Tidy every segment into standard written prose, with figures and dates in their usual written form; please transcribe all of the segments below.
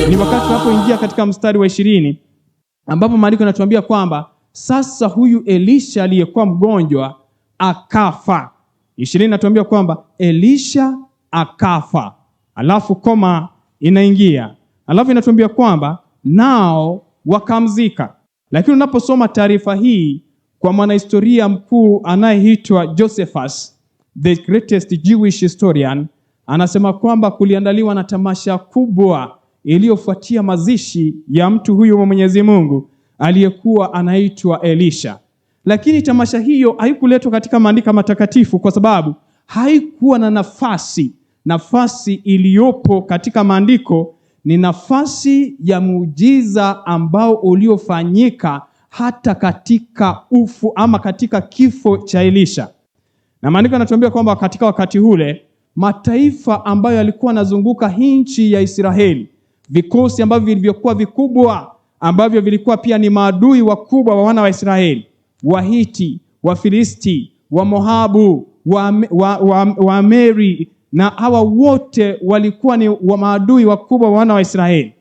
Ni wakati tunapoingia katika mstari wa 20 ambapo maandiko yanatuambia kwamba sasa huyu Elisha aliyekuwa mgonjwa akafa. 20 inatuambia kwamba Elisha akafa. Alafu koma inaingia. Alafu inatuambia kwamba nao wakamzika. Lakini unaposoma taarifa hii kwa mwanahistoria mkuu anayeitwa Josephus, the greatest Jewish historian, anasema kwamba kuliandaliwa na tamasha kubwa iliyofuatia mazishi ya mtu huyu wa Mwenyezi Mungu aliyekuwa anaitwa Elisha. Lakini tamasha hiyo haikuletwa katika maandiko matakatifu kwa sababu haikuwa na nafasi. Nafasi iliyopo katika maandiko ni nafasi ya muujiza ambao uliofanyika hata katika ufu ama katika kifo cha Elisha. Na maandiko yanatuambia kwamba katika wakati ule mataifa ambayo yalikuwa yanazunguka nchi ya Israeli, vikosi ambavyo vilivyokuwa vikubwa ambavyo vilikuwa pia ni maadui wakubwa wa wana wa Israeli, Wahiti, Wafilisti, Wamoabu, Waameri, na hawa wote walikuwa ni wa maadui wakubwa wa wana wa Israeli.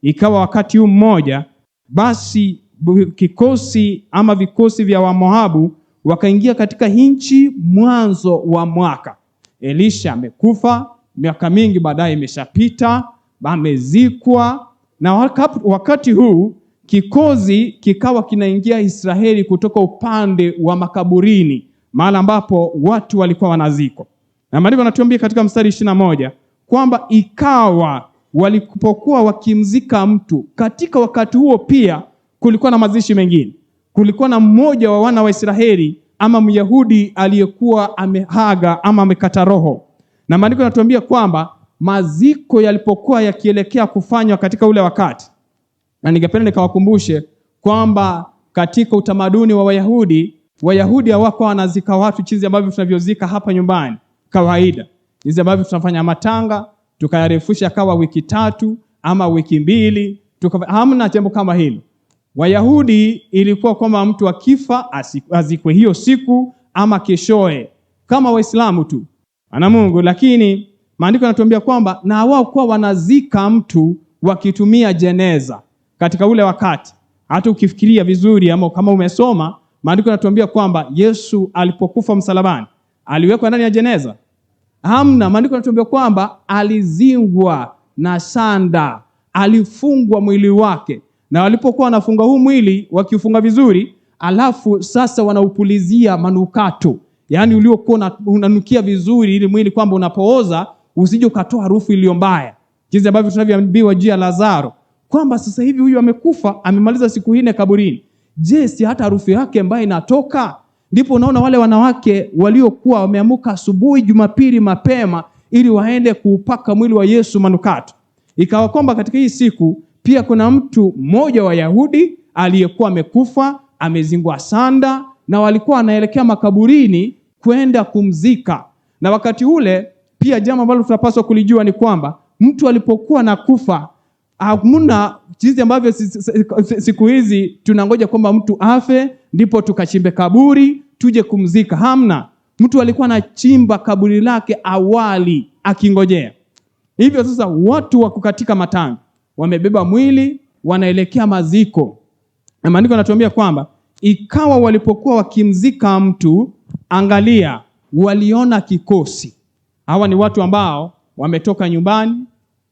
Ikawa wakati huu mmoja basi kikosi ama vikosi vya Wamoabu wakaingia katika nchi mwanzo wa mwaka. Elisha amekufa, miaka mingi baadaye imeshapita, amezikwa, na wakati huu kikosi kikawa kinaingia Israeli kutoka upande wa makaburini, mahali ambapo watu walikuwa wanazikwa. Na maandiko yanatuambia katika mstari 21 kwamba ikawa walipokuwa wakimzika mtu, katika wakati huo pia kulikuwa na mazishi mengine. Kulikuwa na mmoja wa wana wa Israeli ama Myahudi aliyekuwa amehaga ama amekata roho. Na maandiko yanatuambia kwamba maziko yalipokuwa yakielekea kufanywa katika ule wakati, na ningependa nikawakumbushe kwamba katika utamaduni wa Wayahudi hawako wanazika watu jinsi ambavyo tunavyozika hapa nyumbani kawaida. Jinsi ambavyo tunafanya matanga, tukayarefusha kawa wiki 3 ama wiki 2, hamna jambo kama hilo. Wayahudi ilikuwa kwamba mtu akifa azikwe hiyo siku ama keshoe kama Waislamu tu. Ana Mungu, lakini maandiko yanatuambia kwamba na wao kwa wanazika mtu wakitumia jeneza katika ule wakati. Hata ukifikiria vizuri ama kama umesoma, maandiko yanatuambia kwamba Yesu alipokufa msalabani aliwekwa ndani ya jeneza? Hamna. Maandiko yanatuambia kwamba alizingwa na sanda, alifungwa mwili wake, na walipokuwa wanafunga huu mwili wakiufunga vizuri, alafu sasa wanaupulizia manukato, yaani uliokuwa unanukia vizuri ili mwili kwamba unapooza usije ukatoa harufu iliyo mbaya. Jinsi ambavyo tunavyoambiwa juu ya Lazaro kwamba sasa hivi huyu amekufa, amemaliza siku 4 kaburini. Je, si hata harufu yake mbaya inatoka? Ndipo unaona wale wanawake waliokuwa wameamuka asubuhi Jumapili mapema ili waende kuupaka mwili wa Yesu manukato. Ikawa kwamba katika hii siku pia kuna mtu mmoja wa Yahudi aliyekuwa amekufa, amezingwa sanda, na walikuwa wanaelekea makaburini kwenda kumzika. Na wakati ule pia jambo ambalo tunapaswa kulijua ni kwamba mtu alipokuwa nakufa, hamna jinsi ambavyo siku hizi tunangoja kwamba mtu afe ndipo tukachimbe kaburi tuje kumzika. Hamna. Mtu alikuwa anachimba kaburi lake awali akingojea. Hivyo sasa watu wako katika matanga, wamebeba mwili wanaelekea maziko. Na maandiko yanatuambia kwamba ikawa walipokuwa wakimzika mtu, angalia, waliona kikosi. Hawa ni watu ambao wametoka nyumbani,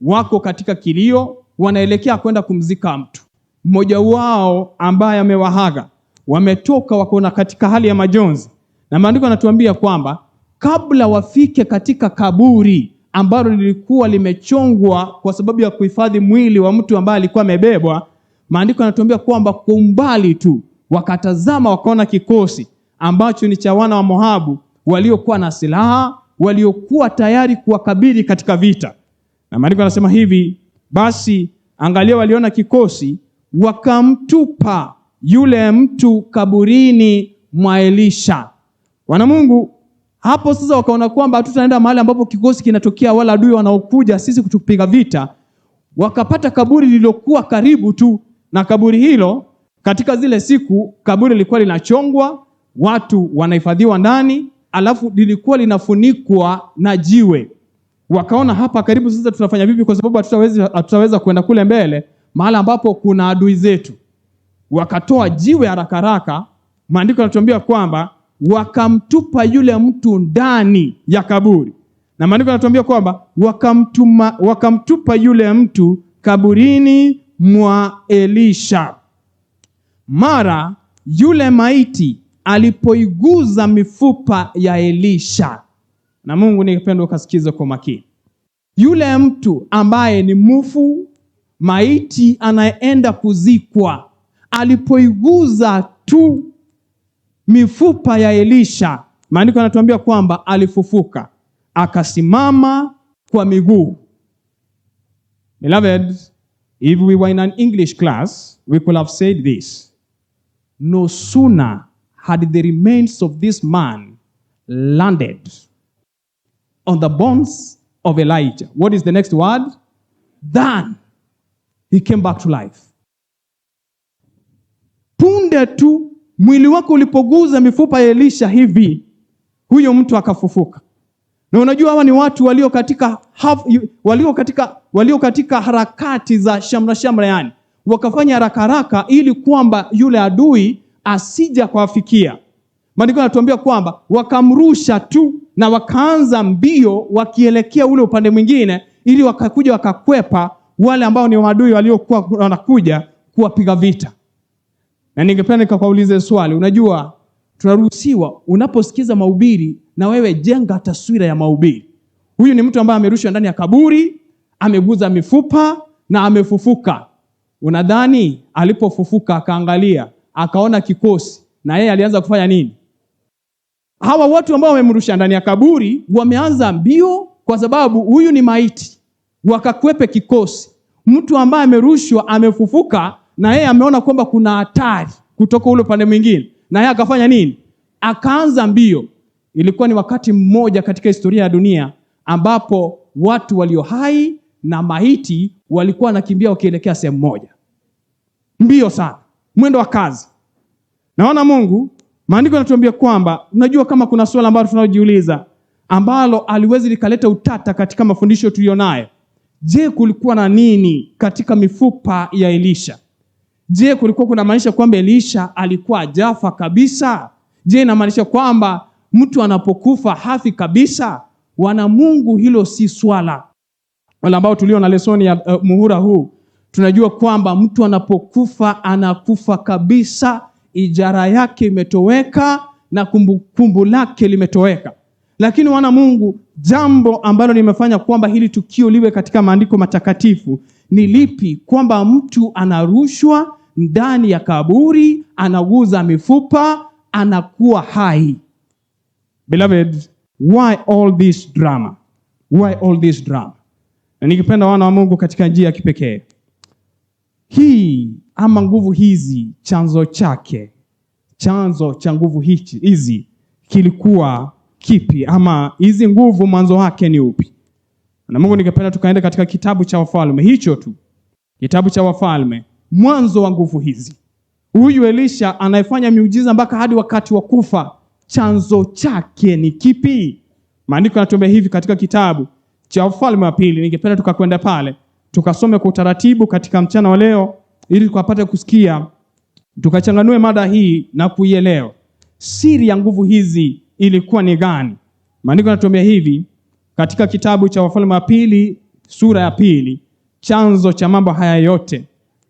wako katika kilio, wanaelekea kwenda kumzika mtu. Mmoja wao ambaye amewahaga, wametoka wako katika hali ya majonzi. Na maandiko yanatuambia kwamba kabla wafike katika kaburi ambalo lilikuwa limechongwa kwa sababu ya kuhifadhi mwili wa mtu ambaye alikuwa amebebwa, maandiko yanatuambia kwamba kwa umbali tu wakatazama, wakaona kikosi ambacho ni cha wana wa Moabu waliokuwa na silaha, waliokuwa tayari kuwakabili katika vita. Na maandiko yanasema hivi, basi angalia, waliona kikosi, wakamtupa yule mtu kaburini mwa Elisha. Wana Mungu, hapo sasa wakaona kwamba hatutaenda mahali ambapo kikosi kinatokea wala adui wanaokuja sisi kutupiga vita. Wakapata kaburi lililokuwa karibu tu, na kaburi hilo katika zile siku kaburi lilikuwa linachongwa, watu wanahifadhiwa ndani, alafu lilikuwa linafunikwa na jiwe. Wakaona hapa karibu sasa tutafanya vipi, kwa sababu hatutaweza kwenda kule mbele mahali ambapo kuna adui zetu. Wakatoa jiwe haraka haraka. Maandiko yanatuambia kwamba wakamtupa yule mtu ndani ya kaburi. Na maandiko yanatuambia kwamba wakamtupa yule mtu kaburini mwa Elisha. Mara yule maiti alipoiguza mifupa ya Elisha. Na Mungu, ningependa ukasikize kwa makini. Yule mtu ambaye ni mfu, maiti anaenda kuzikwa, alipoiguza tu mifupa ya Elisha, maandiko yanatuambia kwamba alifufuka, akasimama kwa miguu. Beloved, if we were in an English class, we could have said this: no sooner had the remains of this man landed on the bones of Elijah. What is the next word? Than he came back to life. Punde tu mwili wake ulipoguza mifupa ya Elisha hivi, huyo mtu akafufuka. Na unajua hawa ni watu walio katika harakati za shamra yani. Wakafanya haraka haraka ili kwamba yule adui asija kuwafikia. Maandiko yanatuambia kwamba wakamrusha tu na wakaanza mbio wakielekea ule upande mwingine, ili wakakuja wakakwepa wale ambao ni maadui waliokuwa wanakuja kuwapiga vita. Na ningependa nikakuulize swali. Unajua tunaruhusiwa unaposikiza mahubiri na wewe jenga taswira ya mahubiri. Huyu ni mtu ambaye amerushwa ndani ya kaburi, ameguza mifupa na amefufuka. Unadhani alipofufuka akaangalia, akaona kikosi, na yeye alianza kufanya nini? Hawa watu ambao wamemrusha ndani ya kaburi wameanza mbio, kwa sababu huyu ni maiti. Wakakwepe kikosi. Mtu ambaye amerushwa amefufuka, na yeye ameona kwamba kuna hatari kutoka ule pande mwingine, na yeye akafanya nini? Akaanza mbio. Ilikuwa ni wakati mmoja katika historia ya dunia ambapo watu walio hai na maiti walikuwa wanakimbia wakielekea sehemu moja. Mbio sana, mwendo wa kazi. Naona Mungu, maandiko yanatuambia kwamba, unajua kama kuna swali ambalo tunajiuliza ambalo aliwezi likaleta utata katika mafundisho tulionayo. Je, kulikuwa na nini katika mifupa ya Elisha? Je, kulikuwa kuna maanisha kwamba Elisha alikuwa hajafa kabisa? Je, inamaanisha kwamba mtu anapokufa hafi kabisa? Wana Mungu, hilo si swala. Wala ambao tulio na lesoni ya muhura huu, tunajua kwamba mtu anapokufa anakufa kabisa, ijara yake imetoweka na kumbukumbu lake limetoweka. Lakini wana Mungu, jambo ambalo limefanya kwamba hili tukio liwe katika maandiko matakatifu ni lipi? Kwamba mtu anarushwa ndani ya kaburi, anaguza mifupa, anakuwa hai. Beloved, why all this drama? Why all this drama? Na nikipenda wana wa Mungu katika njia ya kipekee hii, ama nguvu hizi, chanzo cha nguvu hizi kilikuwa kipi? Ama hizi nguvu mwanzo wake ni upi? Na Mungu, ningependa tukaende katika kitabu cha Wafalme, hicho tu, kitabu cha Wafalme, mwanzo wa nguvu hizi. Huyu Elisha anayefanya miujiza mpaka hadi wakati wa kufa, chanzo chake ni kipi? Maandiko yanatuambia hivi katika kitabu cha Wafalme wa pili. Ningependa tukakwenda pale tukasome kwa utaratibu katika mchana wa leo, ili tukapate kusikia, tukachanganue mada hii na kuielewa siri ya nguvu hizi ilikuwa ni gani. Maandiko yanatuambia hivi katika kitabu cha Wafalme wa pili sura ya 2, chanzo cha mambo haya yote.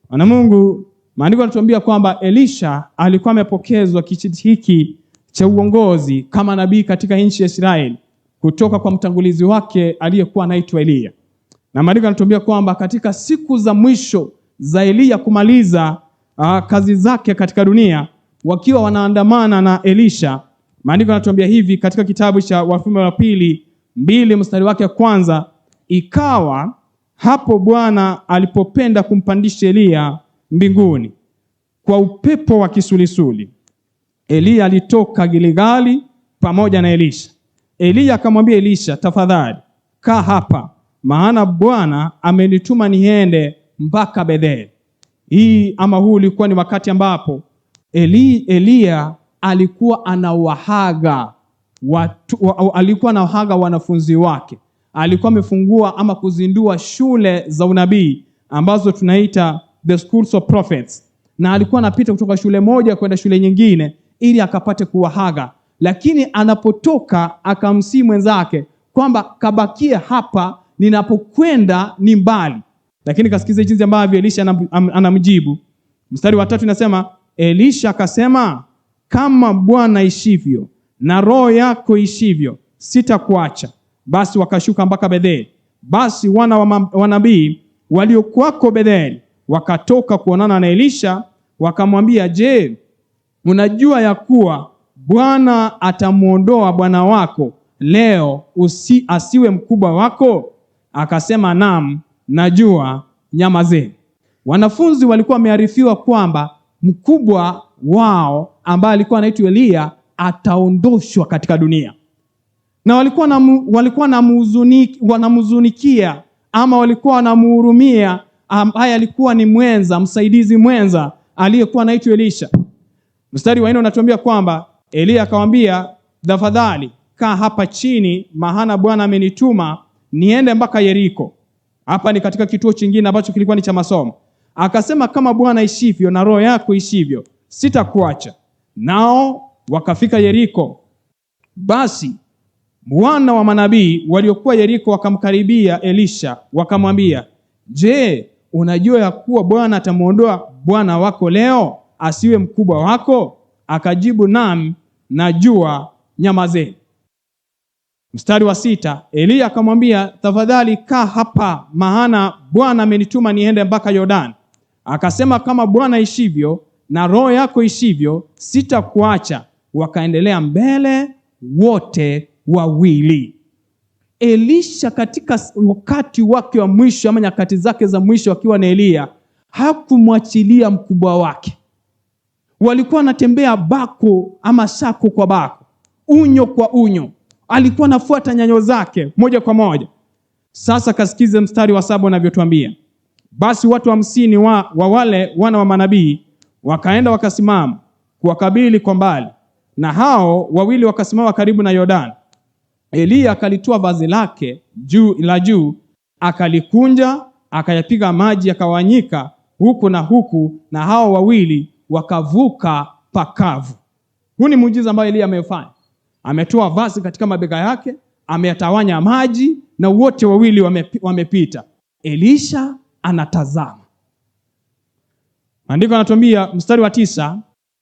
Wana Mungu, maandiko yanatuambia kwamba Elisha alikuwa amepokezwa kijiti hiki cha uongozi kama nabii katika nchi ya Israeli kutoka kwa mtangulizi wake aliyekuwa anaitwa Elia. Na maandiko yanatuambia kwamba katika siku za mwisho za Elia kumaliza kazi zake katika dunia, wakiwa wanaandamana na Elisha, maandiko yanatuambia hivi katika kitabu cha Wafalme wa pili 2 mstari wake kwanza: ikawa hapo Bwana alipopenda kumpandisha Elia mbinguni kwa upepo wa kisulisuli, Elia alitoka Gilgali pamoja na Elisha. Elia akamwambia Elisha, tafadhali kaa hapa, maana Bwana amenituma niende mpaka Bethel. Huu ulikuwa ni wakati ambapo Elia alikuwa anawahaga wanafunzi wake. alikuwa amefungua ama kuzindua shule za unabii ambazo tunaita the schools of prophets, na alikuwa anapita kutoka shule moja kwenda shule nyingine ili akapate kuwahaga, lakini anapotoka akamsii mwenzake kwamba kabakia hapa, ninapokwenda ni mbali. Lakini kasikize jinsi ambavyo Elisha anamjibu. Mstari wa 3 inasema, Elisha akasema, kama Bwana ishivyo na roho yako ishivyo, sitakuacha. Basi wakashuka mpaka Betheli. Basi wana wa nabii waliokuwako Betheli wakatoka kuonana na Elisha, wakamwambia, je, unajua ya kuwa Bwana atamuondoa bwana wako leo asiwe mkubwa wako? Akasema, naam, najua, nyamazeni. Wanafunzi walikuwa wamearifiwa kwamba mkubwa wao ambaye alikuwa anaitwa Elia ataondoshwa katika dunia, na walikuwa wanamhuzunikia ama walikuwa wanamhurumia ambaye alikuwa ni msaidizi mwenza aliyekuwa anaitwa Elisha. Mstari wa 4 unatuambia kwamba Elia akamwambia, tafadhali kaa hapa chini, maana Bwana amenituma niende mpaka Yeriko. Hapa ni katika kituo kingine ambacho kilikuwa ni cha masomo. Akasema, kama Bwana ishivyo na roho yako ishivyo, sitakuacha. Nao wakafika Yeriko. Basi wana wa manabii waliokuwa Yeriko wakamkaribia Elisha, wakamwambia, je, unajua ya kuwa Bwana atamuondoa bwana wako leo asiwe mkubwa wako? Akajibu, naam, najua, nyamazeni. Mstari wa 6, Elia akamwambia, tafadhali kaa hapa, maana Bwana amenituma niende mpaka Yordani. Akasema, kama Bwana ishivyo na roho yako ishivyo, sitakuacha. Wakaendelea mbele wote wawili. Elisha katika wakati wake wa mwisho ama nyakati zake za mwisho akiwa na Elia, hakumwachilia mkubwa wake. Walikuwa wanatembea bako ama sako kwa bako, unyo kwa unyo. Alikuwa anafuata nyayo zake moja kwa moja. Sasa kasikize mstari wa 7 unavyotuambia. Basi watu 50 wa wale wana wa manabii wakaenda wakasimama kuwakabili kwa mbali, na hao wawili wakasimama karibu na Yordani. Elia akalitoa vazi lake juu, akalikunja, akayapiga maji yakawanyika huku na huku, na hao wawili wakavuka pakavu. Huu ni muujiza ambao Elia amefanya. Ametoa vazi katika mabega yake, ameyatawanya maji, na wote wawili wamepita. Elisha anatazama. Maandiko yanatuambia mstari wa 9,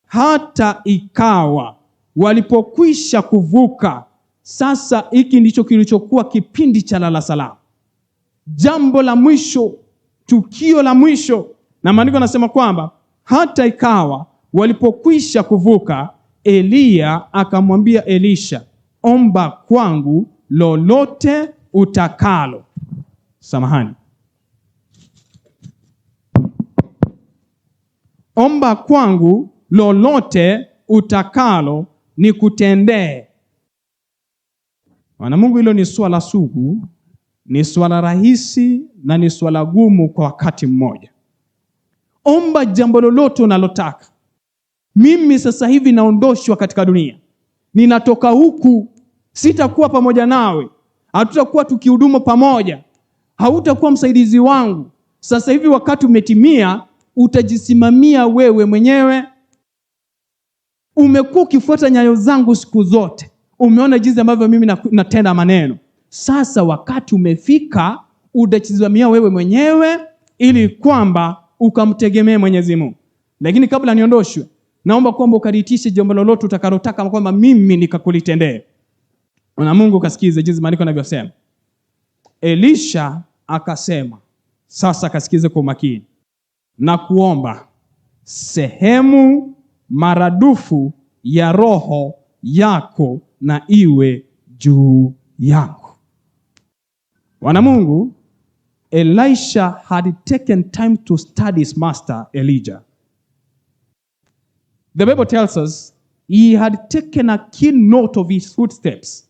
hata ikawa walipokwisha kuvuka. Sasa hiki ndicho kilichokuwa kipindi cha lala salama, jambo la mwisho, tukio la mwisho. Na maandiko yanasema kwamba hata ikawa walipokwisha kuvuka, Elia akamwambia Elisha, omba kwangu lolote utakalo. Omba kwangu lolote utakalo nikutendee. Wana Mungu, hilo ni swala sugu, ni swala rahisi na ni swala gumu kwa wakati mmoja. Omba jambo lolote unalotaka. Mimi sasa hivi naondoshwa katika dunia, ninatoka huku, sitakuwa pamoja nawe, hatutakuwa tukihudumu pamoja, hautakuwa msaidizi wangu. Sasa hivi wakati umetimia, utajisimamia wewe mwenyewe. Umekuwa ukifuata nyayo zangu siku zote, umeona jinsi ambavyo mimi natenda maneno. Sasa wakati umefika, utajisimamia wewe mwenyewe ili kwamba ukamtegemee Mwenyezi Mungu. Lakini kabla niondoshwe, naomba kwamba ukaritishe jambo lolote utakalotaka kwamba mimi nikakulitendee. Na Mungu kasikize jinsi maandiko yanavyosema. Elisha akasema, sasa kasikize kwa makini, na kuomba sehemu maradufu ya roho yako na iwe juu yangu. Wana Mungu, Elisha had taken time to study his master Elijah. The Bible tells us he had taken a keen note of his footsteps.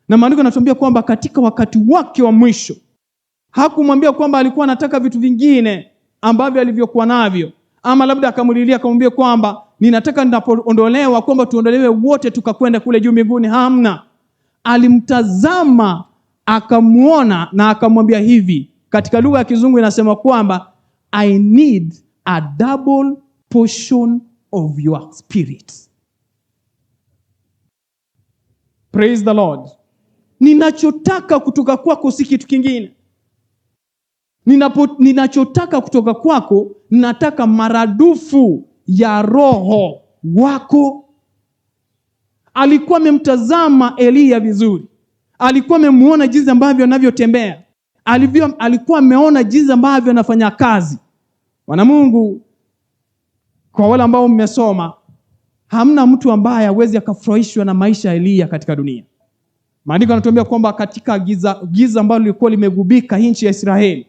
Na maandiko yanatuambia kwamba katika wakati wake wa mwisho hakumwambia kwamba alikuwa anataka vitu vingine ambavyo alivyokuwa navyo, ama labda akamulilia akamwambia kwamba ninataka ninapoondolewa kwamba tuondolewe wote tukakwenda kule juu mbinguni. Hamna. Alimtazama akamuona na akamwambia hivi, katika lugha ya Kizungu inasema kwamba I need a double portion of your spirit. Praise the Lord. Ninachotaka kutoka kwako si kitu kingine. Ninachotaka kutoka kwako, nataka maradufu ya roho wako. Alikuwa amemtazama Eliya vizuri. Alikuwa amemuona jinsi ambavyo anavyotembea. Alikuwa ameona jinsi ambavyo anafanya kazi. Wana Mungu, kwa wale ambao mmesoma, hamna mtu ambaye hawezi akafurahishwa na maisha ya Eliya katika dunia. Maandiko yanatuambia kwamba katika giza ambalo lilikuwa limegubika nchi ya Israeli,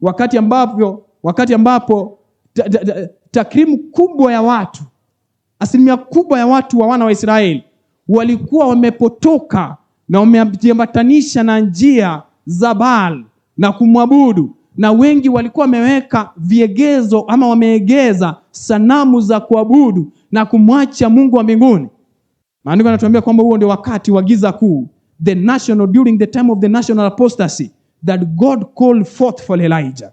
wakati ambapo takrimu kubwa ya watu, asilimia kubwa ya watu wa wana wa Israeli walikuwa wamepotoka na wamejiambatanisha na njia za Baal na kumwabudu, na wengi walikuwa wameweka viegezo ama wameegeza sanamu za kuabudu na kumwacha Mungu wa mbinguni. Maandiko yanatuambia kwamba huo ndio wakati wa giza kuu, during the time of the national apostasy, that God called forth for Elijah.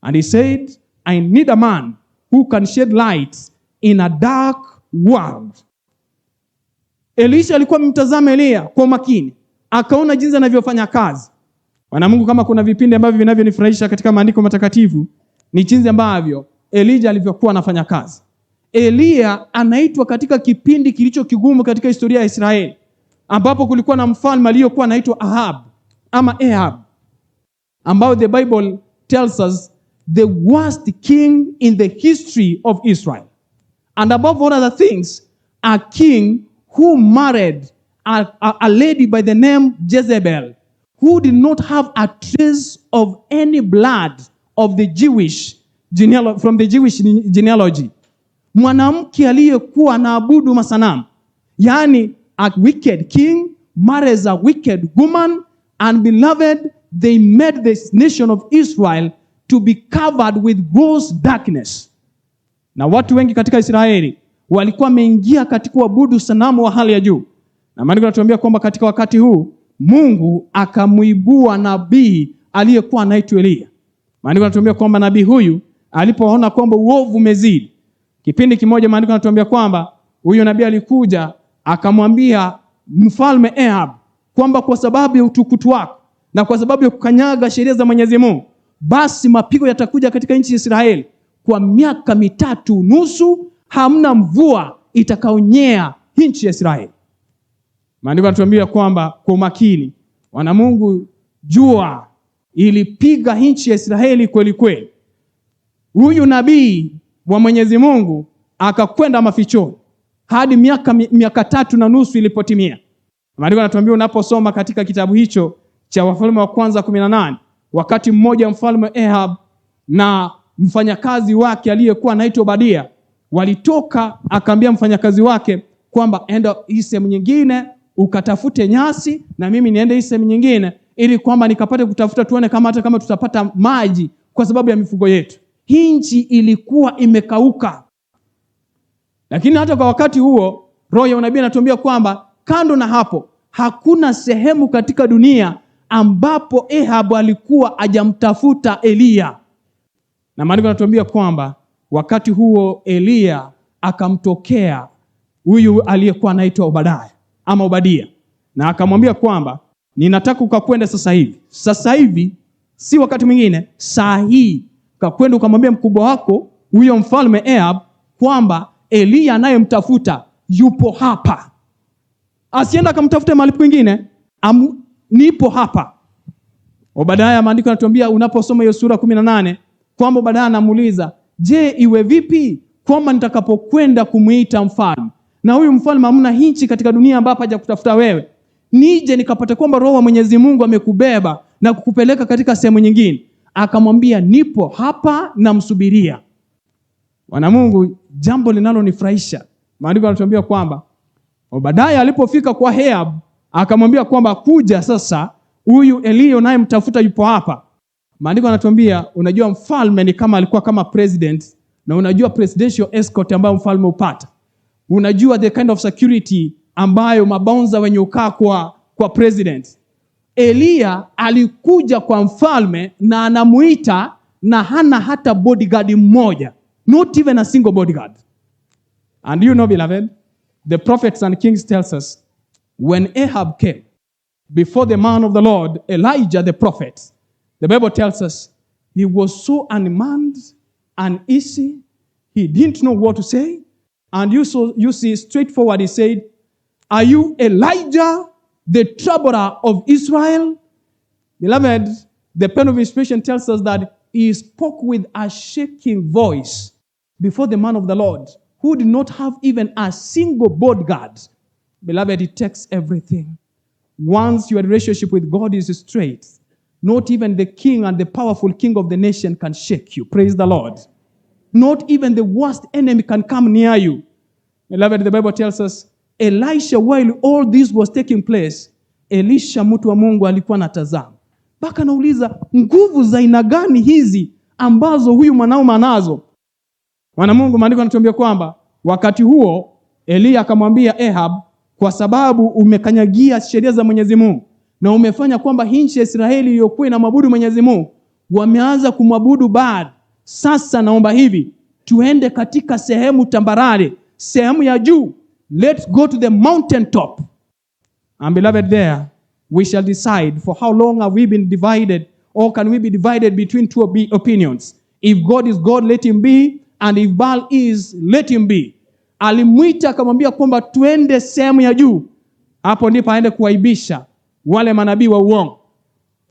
And he said, I need a man who can shed light in a dark world. Elisha alikuwa mtazama Eliya kwa makini, akaona jinsi anavyofanya kazi. Wana Mungu, kama kuna vipindi ambavyo vinavyonifurahisha katika maandiko matakatifu, ni jinsi ambavyo Elijah alivyokuwa anafanya kazi. Eliya anaitwa katika kipindi kilicho kigumu katika historia ya Israeli, ambapo kulikuwa na mfalme aliyokuwa anaitwa Ahab, ambao the Bible tells us the worst king in the history of Israel. And above all other things, a king who married a lady by the name Jezebel, who did not have a trace of any blood of the from the Jewish genealogy. Mwanamke aliyekuwa anaabudu masanamu. Yani, a wicked king marries a wicked woman, and beloved, they made this nation of Israel to be covered with gross darkness. Na watu wengi katika Israeli walikuwa wameingia katika kuabudu sanamu wa hali ya juu. Na maandiko yanatuambia kwamba katika wakati huu Mungu akamuibua nabii aliyekuwa anaitwa Eliya. Maandiko yanatuambia kwamba nabii huyu alipoona kwamba uovu umezidi, kipindi kimoja maandiko yanatuambia kwamba huyu nabii alikuja akamwambia mfalme Ahab kwamba kwa sababu ya utukutu wako na kwa sababu ya kukanyaga sheria za Mwenyezi Mungu, basi mapigo yatakuja katika nchi ya Israeli kwa miaka 3.5, hamna mvua itakaonyea nchi ya Israeli. Maandiko yanatuambia kwamba kwa makini, wana Mungu, jua ilipiga nchi ya Israeli kweli kweli. Huyu nabii wa Mwenyezi Mungu akakwenda mafichoni hadi miaka 3.5 ilipotimia. Maandiko yanatuambia unaposoma katika kitabu hicho cha Wafalme wa kwanza 18, wakati mmoja mfalme Ahab na mfanyakazi wake aliyekuwa anaitwa Obadia walitoka, akaambia mfanyakazi wake kwamba enda hii sehemu nyingine ukatafute nyasi na mimi niende hii sehemu nyingine, ili kwamba nikapate kutafuta tuone hata kama tutapata maji kwa sababu ya mifugo yetu. Nchi ilikuwa imekauka. Lakini hata kwa wakati huo roho ya unabii anatuambia kwamba kando na hapo hakuna sehemu katika dunia ambapo Ahab alikuwa hajamtafuta Eliya. Na maandiko yanatuambia kwamba wakati huo Eliya akamtokea huyu aliyekuwa anaitwa Obadia, na akamwambia kwamba ninataka ukakwenda sasa hivi, si wakati mwingine, saa hii ukakwenda ukamwambia mkubwa wako huyo mfalme Ahab kwamba Eliya anayemtafuta yupo hapa. Asienda akamtafuta mahali kwingine, nipo hapa. Obadia, maandiko yanatuambia unaposoma hiyo sura 18 kwamba Obadia anamuuliza, je, iwe vipi kwamba nitakapokwenda kumuita mfalme na huyu mfalme hamna nchi katika dunia ambapo hajakutafuta wewe, nije nikapata kwamba roho wa Mwenyezi Mungu amekubeba na kukupeleka katika sehemu nyingine? Akamwambia, nipo hapa na msubiria. Wana Mungu, jambo linalonifurahisha, maandiko yanatuambia kwamba Obadia alipofika kwa Ahab akamwambia kwamba kuja sasa, huyu Eliya unayemtafuta yupo hapa. Maandiko yanatuambia, unajua mfalme ni kama alikuwa kama president, na unajua presidential escort ambayo mfalme upata. Unajua the kind of security ambayo mabaunza wenye ukaa kwa president. Elia alikuja kwa mfalme na anamuita na hana hata bodyguard mmoja. Not even a single bodyguard. And you know, beloved, the prophets and kings tells us, when Ahab came before the man of the Lord, Elijah the prophet, the Bible tells us, he was so unmanned, uneasy, he didn't know what to say. And you see, straightforward, he said, "Are you Elijah, the troubler of Israel?" Beloved, the pen of inspiration tells us that he spoke with a shaking voice before the man of the Lord, who did not have even a single bodyguard. Beloved, it takes everything. Once your relationship with God is straight, not even the king and the powerful king of the nation can shake you. Praise the Lord. Not even the worst enemy can come near you. Beloved, the Bible tells us, Elisha, while all this was taking place, Elisha mtu wa Mungu alikuwa anatazama. Baka nauliza, nguvu za aina gani hizi ambazo huyu mwanaume anazo? Wana Mungu, maandiko yanatuambia kwamba wakati huo Elia akamwambia Ahab, kwa sababu umekanyagia sheria za Mwenyezi Mungu na umefanya kwamba nchi ya Israeli iliyokuwa inamwabudu Mwenyezi Mungu wameanza kumwabudu Baal. Sasa naomba hivi, tuende katika sehemu tambarare, sehemu ya juu. Let's go to the mountain top. And beloved, there we shall decide for how long have we been divided, or can we be divided between two opinions. If God is God, let him be, and if Baal is, let him be. Alimwita akamwambia kwamba tuende sehemu ya juu. Hapo ndipo aende kuwaibisha wale manabii wa uongo.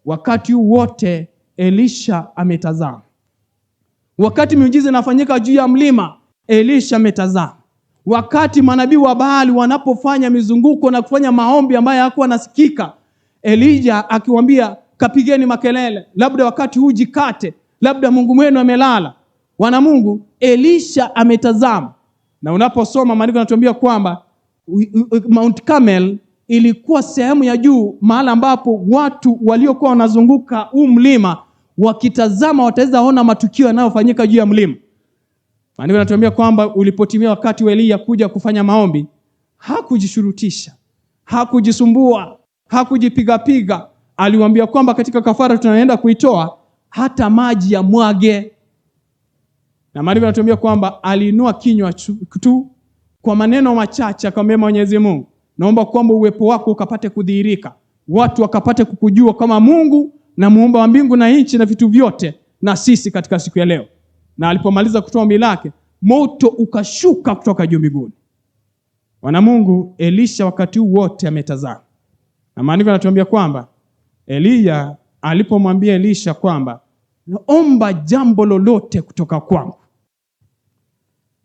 Wakati wote Elisha ametazama. Wakati miujiza inafanyika juu ya mlima, Elisha ametazama. Wakati manabii wa Baali wanapofanya mizunguko na kufanya maombi ambayo hayakuwa nasikika, Elijah akiwaambia kapigeni makelele, labda wakati huu jikate, labda Mungu wenu amelala. Wana Mungu, Elisha ametazama. Na unaposoma maandiko yanatuambia kwamba Mount Carmel ilikuwa sehemu ya juu, mahali ambapo watu waliokuwa wanazunguka huu mlima wakitazama wataweza ona matukio yanayofanyika juu ya mlima. Maandiko yanatuambia kwamba ulipotimia wakati wa Elia kuja kufanya maombi, hakujishurutisha, hakujisumbua, hakujipiga. Aliwaambia kwamba katika kafara tunaenda kuitoa hata maji ya mwage. Na maandiko yanatuambia kwamba aliinua kinywa tu kwa maneno machache akamwambia Mwenyezi Mungu, naomba kwamba uwepo wako ukapate kudhihirika, watu wakapate kukujua kama Mungu na muumba wa mbingu na nchi na vitu vyote na sisi katika siku ya leo. Na alipomaliza kutoa ombi lake, moto ukashuka kutoka juu mbinguni. Wana Mungu, Elisha wakati wote ametazama. Na maandiko yanatuambia kwamba Elia alipomwambia Elisha kwamba naomba jambo lolote kutoka kwangu,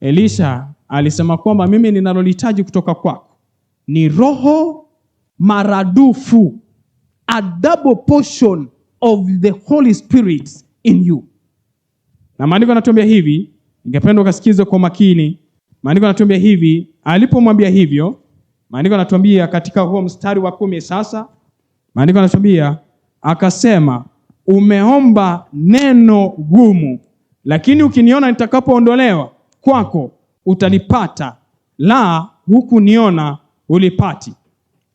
Elisha alisema kwamba mimi ninalolihitaji kutoka kwako ni roho maradufu, a double portion of the Holy Spirit in you. Na maandiko yanatuambia hivi, ningependa ukasikize kwa makini. Maandiko yanatuambia hivi, alipomwambia hivyo, maandiko yanatuambia katika huo mstari wa 10 sasa, maandiko yanatuambia akasema, umeomba neno gumu, lakini ukiniona nitakapoondolewa kwako utalipata, la hukuniona ulipati.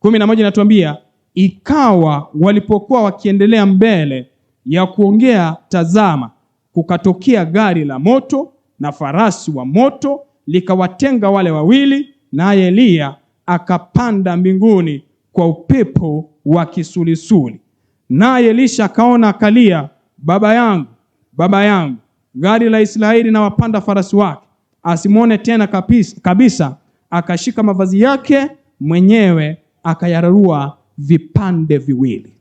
11 inatuambia, ikawa walipokuwa wakiendelea mbele ya kuongea, tazama, kukatokea gari la moto na farasi wa moto likawatenga wale wawili, naye Elia akapanda mbinguni kwa upepo wa kisulisuli. Naye Elisha akaona akalia, baba yangu, baba yangu, gari la Israeli na wapanda farasi wake. Asimwone tena kabisa, akashika mavazi yake mwenyewe akayararua vipande viwili.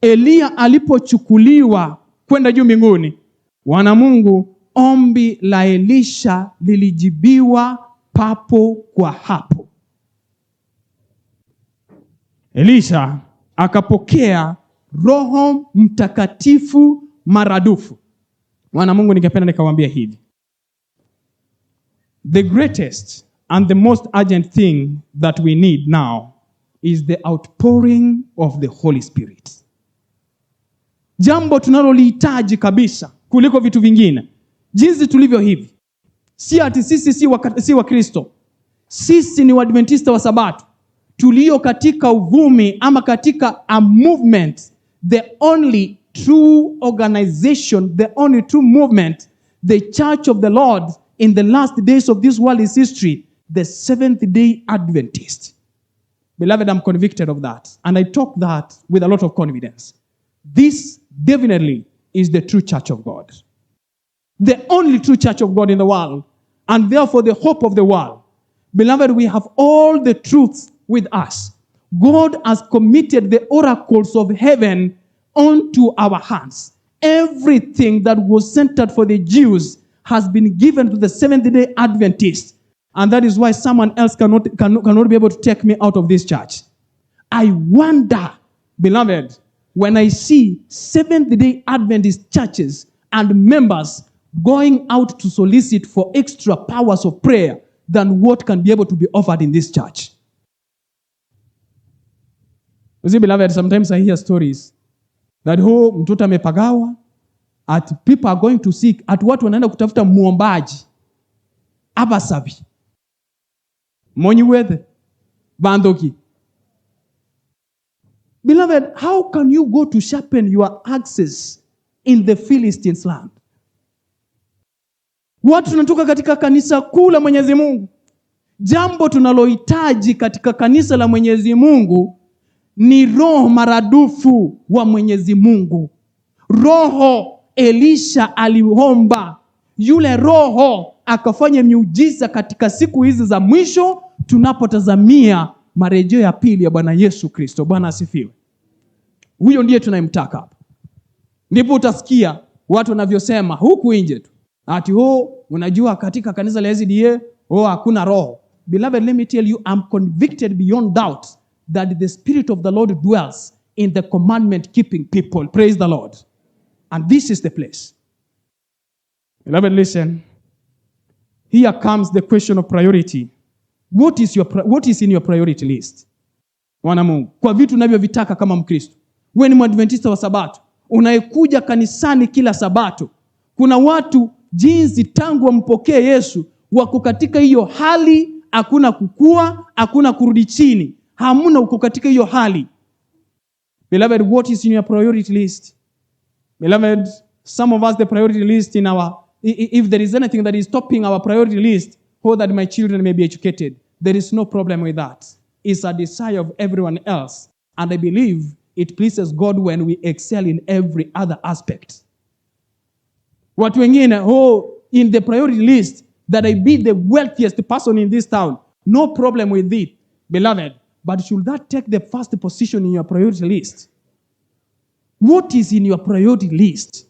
Elia alipochukuliwa kwenda juu mbinguni, wana Mungu, ombi la Elisha lilijibiwa papo kwa hapo. Elisha akapokea Roho Mtakatifu maradufu. Wana Mungu, ningependa nikawaambia hivi, the greatest and the most urgent thing that we need now is the outpouring of the Holy Spirit. Jambo tunalolihitaji kabisa kuliko vitu vingine, jinsi tulivyo hivi, si ati sisi si wa Kristo, sisi ni Waadventista wa Sabato, tulio katika uvumi ama katika a movement, the only true organization, the only true movement, the Church of the Lord in the last days of this world's history, the Seventh-day Adventist. Beloved, I'm convicted of that. And I talk that with a lot of confidence. This definitely is the true church of God. The only true church of God in the world. And therefore the hope of the world. Beloved, we have all the truths with us. God has committed the oracles of heaven onto our hands. Everything that was centered for the Jews has been given to the Seventh-day Adventists. And that is why someone else cannot be able to take me out of this church. I wonder, beloved, when I see Seventh-day Adventist churches and members going out to solicit for extra powers of prayer than what can be able to be offered in this church. You see, beloved, sometimes I hear stories that mtoto amepagawa, at people are going to seek, at watu wanaenda kutafuta muombaji abasabi monyiwethe bandoki. Beloved, how can you go to sharpen your axes in the Philistines' land? Watu tunatoka katika kanisa kuu la Mwenyezi Mungu. Jambo tunalohitaji katika kanisa la Mwenyezi Mungu ni roho maradufu wa Mwenyezi Mungu. Roho Elisha aliomba, yule roho akafanya miujiza katika siku hizi za mwisho tunapotazamia marejeo ya pili ya Bwana Yesu Kristo. Bwana asifiwe. Huyo ndiye tunayemtaka hapa. Ndipo utasikia watu wanavyosema huku nje tu, ati unajua katika kanisa la SDA hakuna roho. Beloved, let me tell you, I'm convicted beyond doubt that the Spirit of the Lord dwells in the commandment-keeping people. Praise the Lord. And this is the place. Beloved, listen. Here comes the question of priority. What is in your priority list? Wana Mungu, kwa vitu unavyovitaka kama Mkristo. Wewe ni Mwadventista wa Sabato, unayekuja kanisani kila Sabato. Kuna watu jinsi tangu wampokee Yesu wako katika hiyo hali, hakuna kukua, hakuna kurudi chini. Hamuna uko katika hiyo hali. Beloved, what is in your priority list? Beloved, some of us, the priority list in our, if there is anything that is topping our priority list, that my children may be educated, there is no problem with that. It's a desire of everyone else. And I believe it pleases God when we excel in every other aspect. Watu wengine, in the priority list, that I be the wealthiest person in this town. No problem with it, beloved. But should that take the first position in your priority list? What is in your priority list,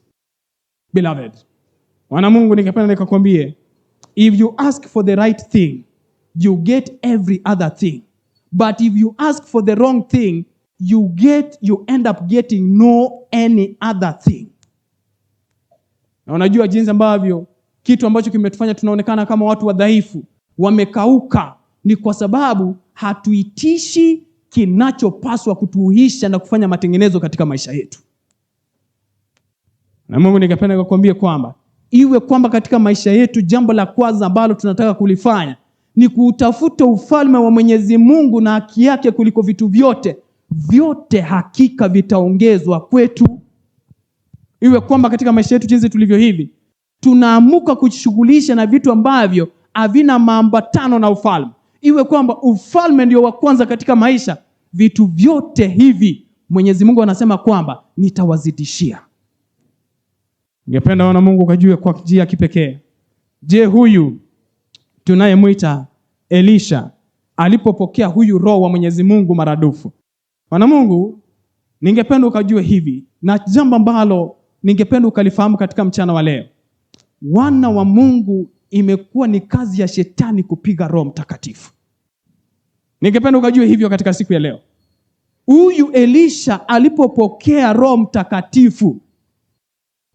beloved? Wana Mungu, ningependa nikakwambie, if you ask for the right thing, you get every other thing. But if you ask for the wrong thing, you end up getting no any other thing. Na unajua jinsi ambavyo kitu ambacho kimetufanya tunaonekana kama watu wadhaifu, wamekauka, ni kwa sababu hatuitishi kinachopaswa kutuhuisha na kufanya matengenezo katika maisha yetu. Na Mungu, ningependa kukuambia kwamba iwe kwamba katika maisha yetu jambo la kwanza ambalo tunataka kulifanya ni kutafuta ufalme wa Mwenyezi Mungu na haki yake kuliko vitu vyote. Vyote hakika vitaongezwa kwetu. Iwe kwamba katika maisha yetu jinsi tulivyo hivi, tunaamuka kujishughulisha na vitu ambavyo havina maambatano na ufalme. Iwe kwamba ufalme ndio wa kwanza katika maisha, vitu vyote hivi Mwenyezi Mungu anasema kwamba nitawazidishia. Ningependa wana Mungu kujue kwa njia ya kipekee. Je, huyu tunayemwita Elisha alipopokea huyu roho wa Mwenyezi Mungu maradufu? Wana Mungu, ningependa ukajue hivi, na jambo ambalo ningependa ukalifahamu katika mchana wa leo. Wana wa Mungu, imekuwa ni kazi ya shetani kupiga Roho Mtakatifu. Ningependa ukajue hivyo katika siku ya leo. Huyu Elisha alipopokea Roho Mtakatifu,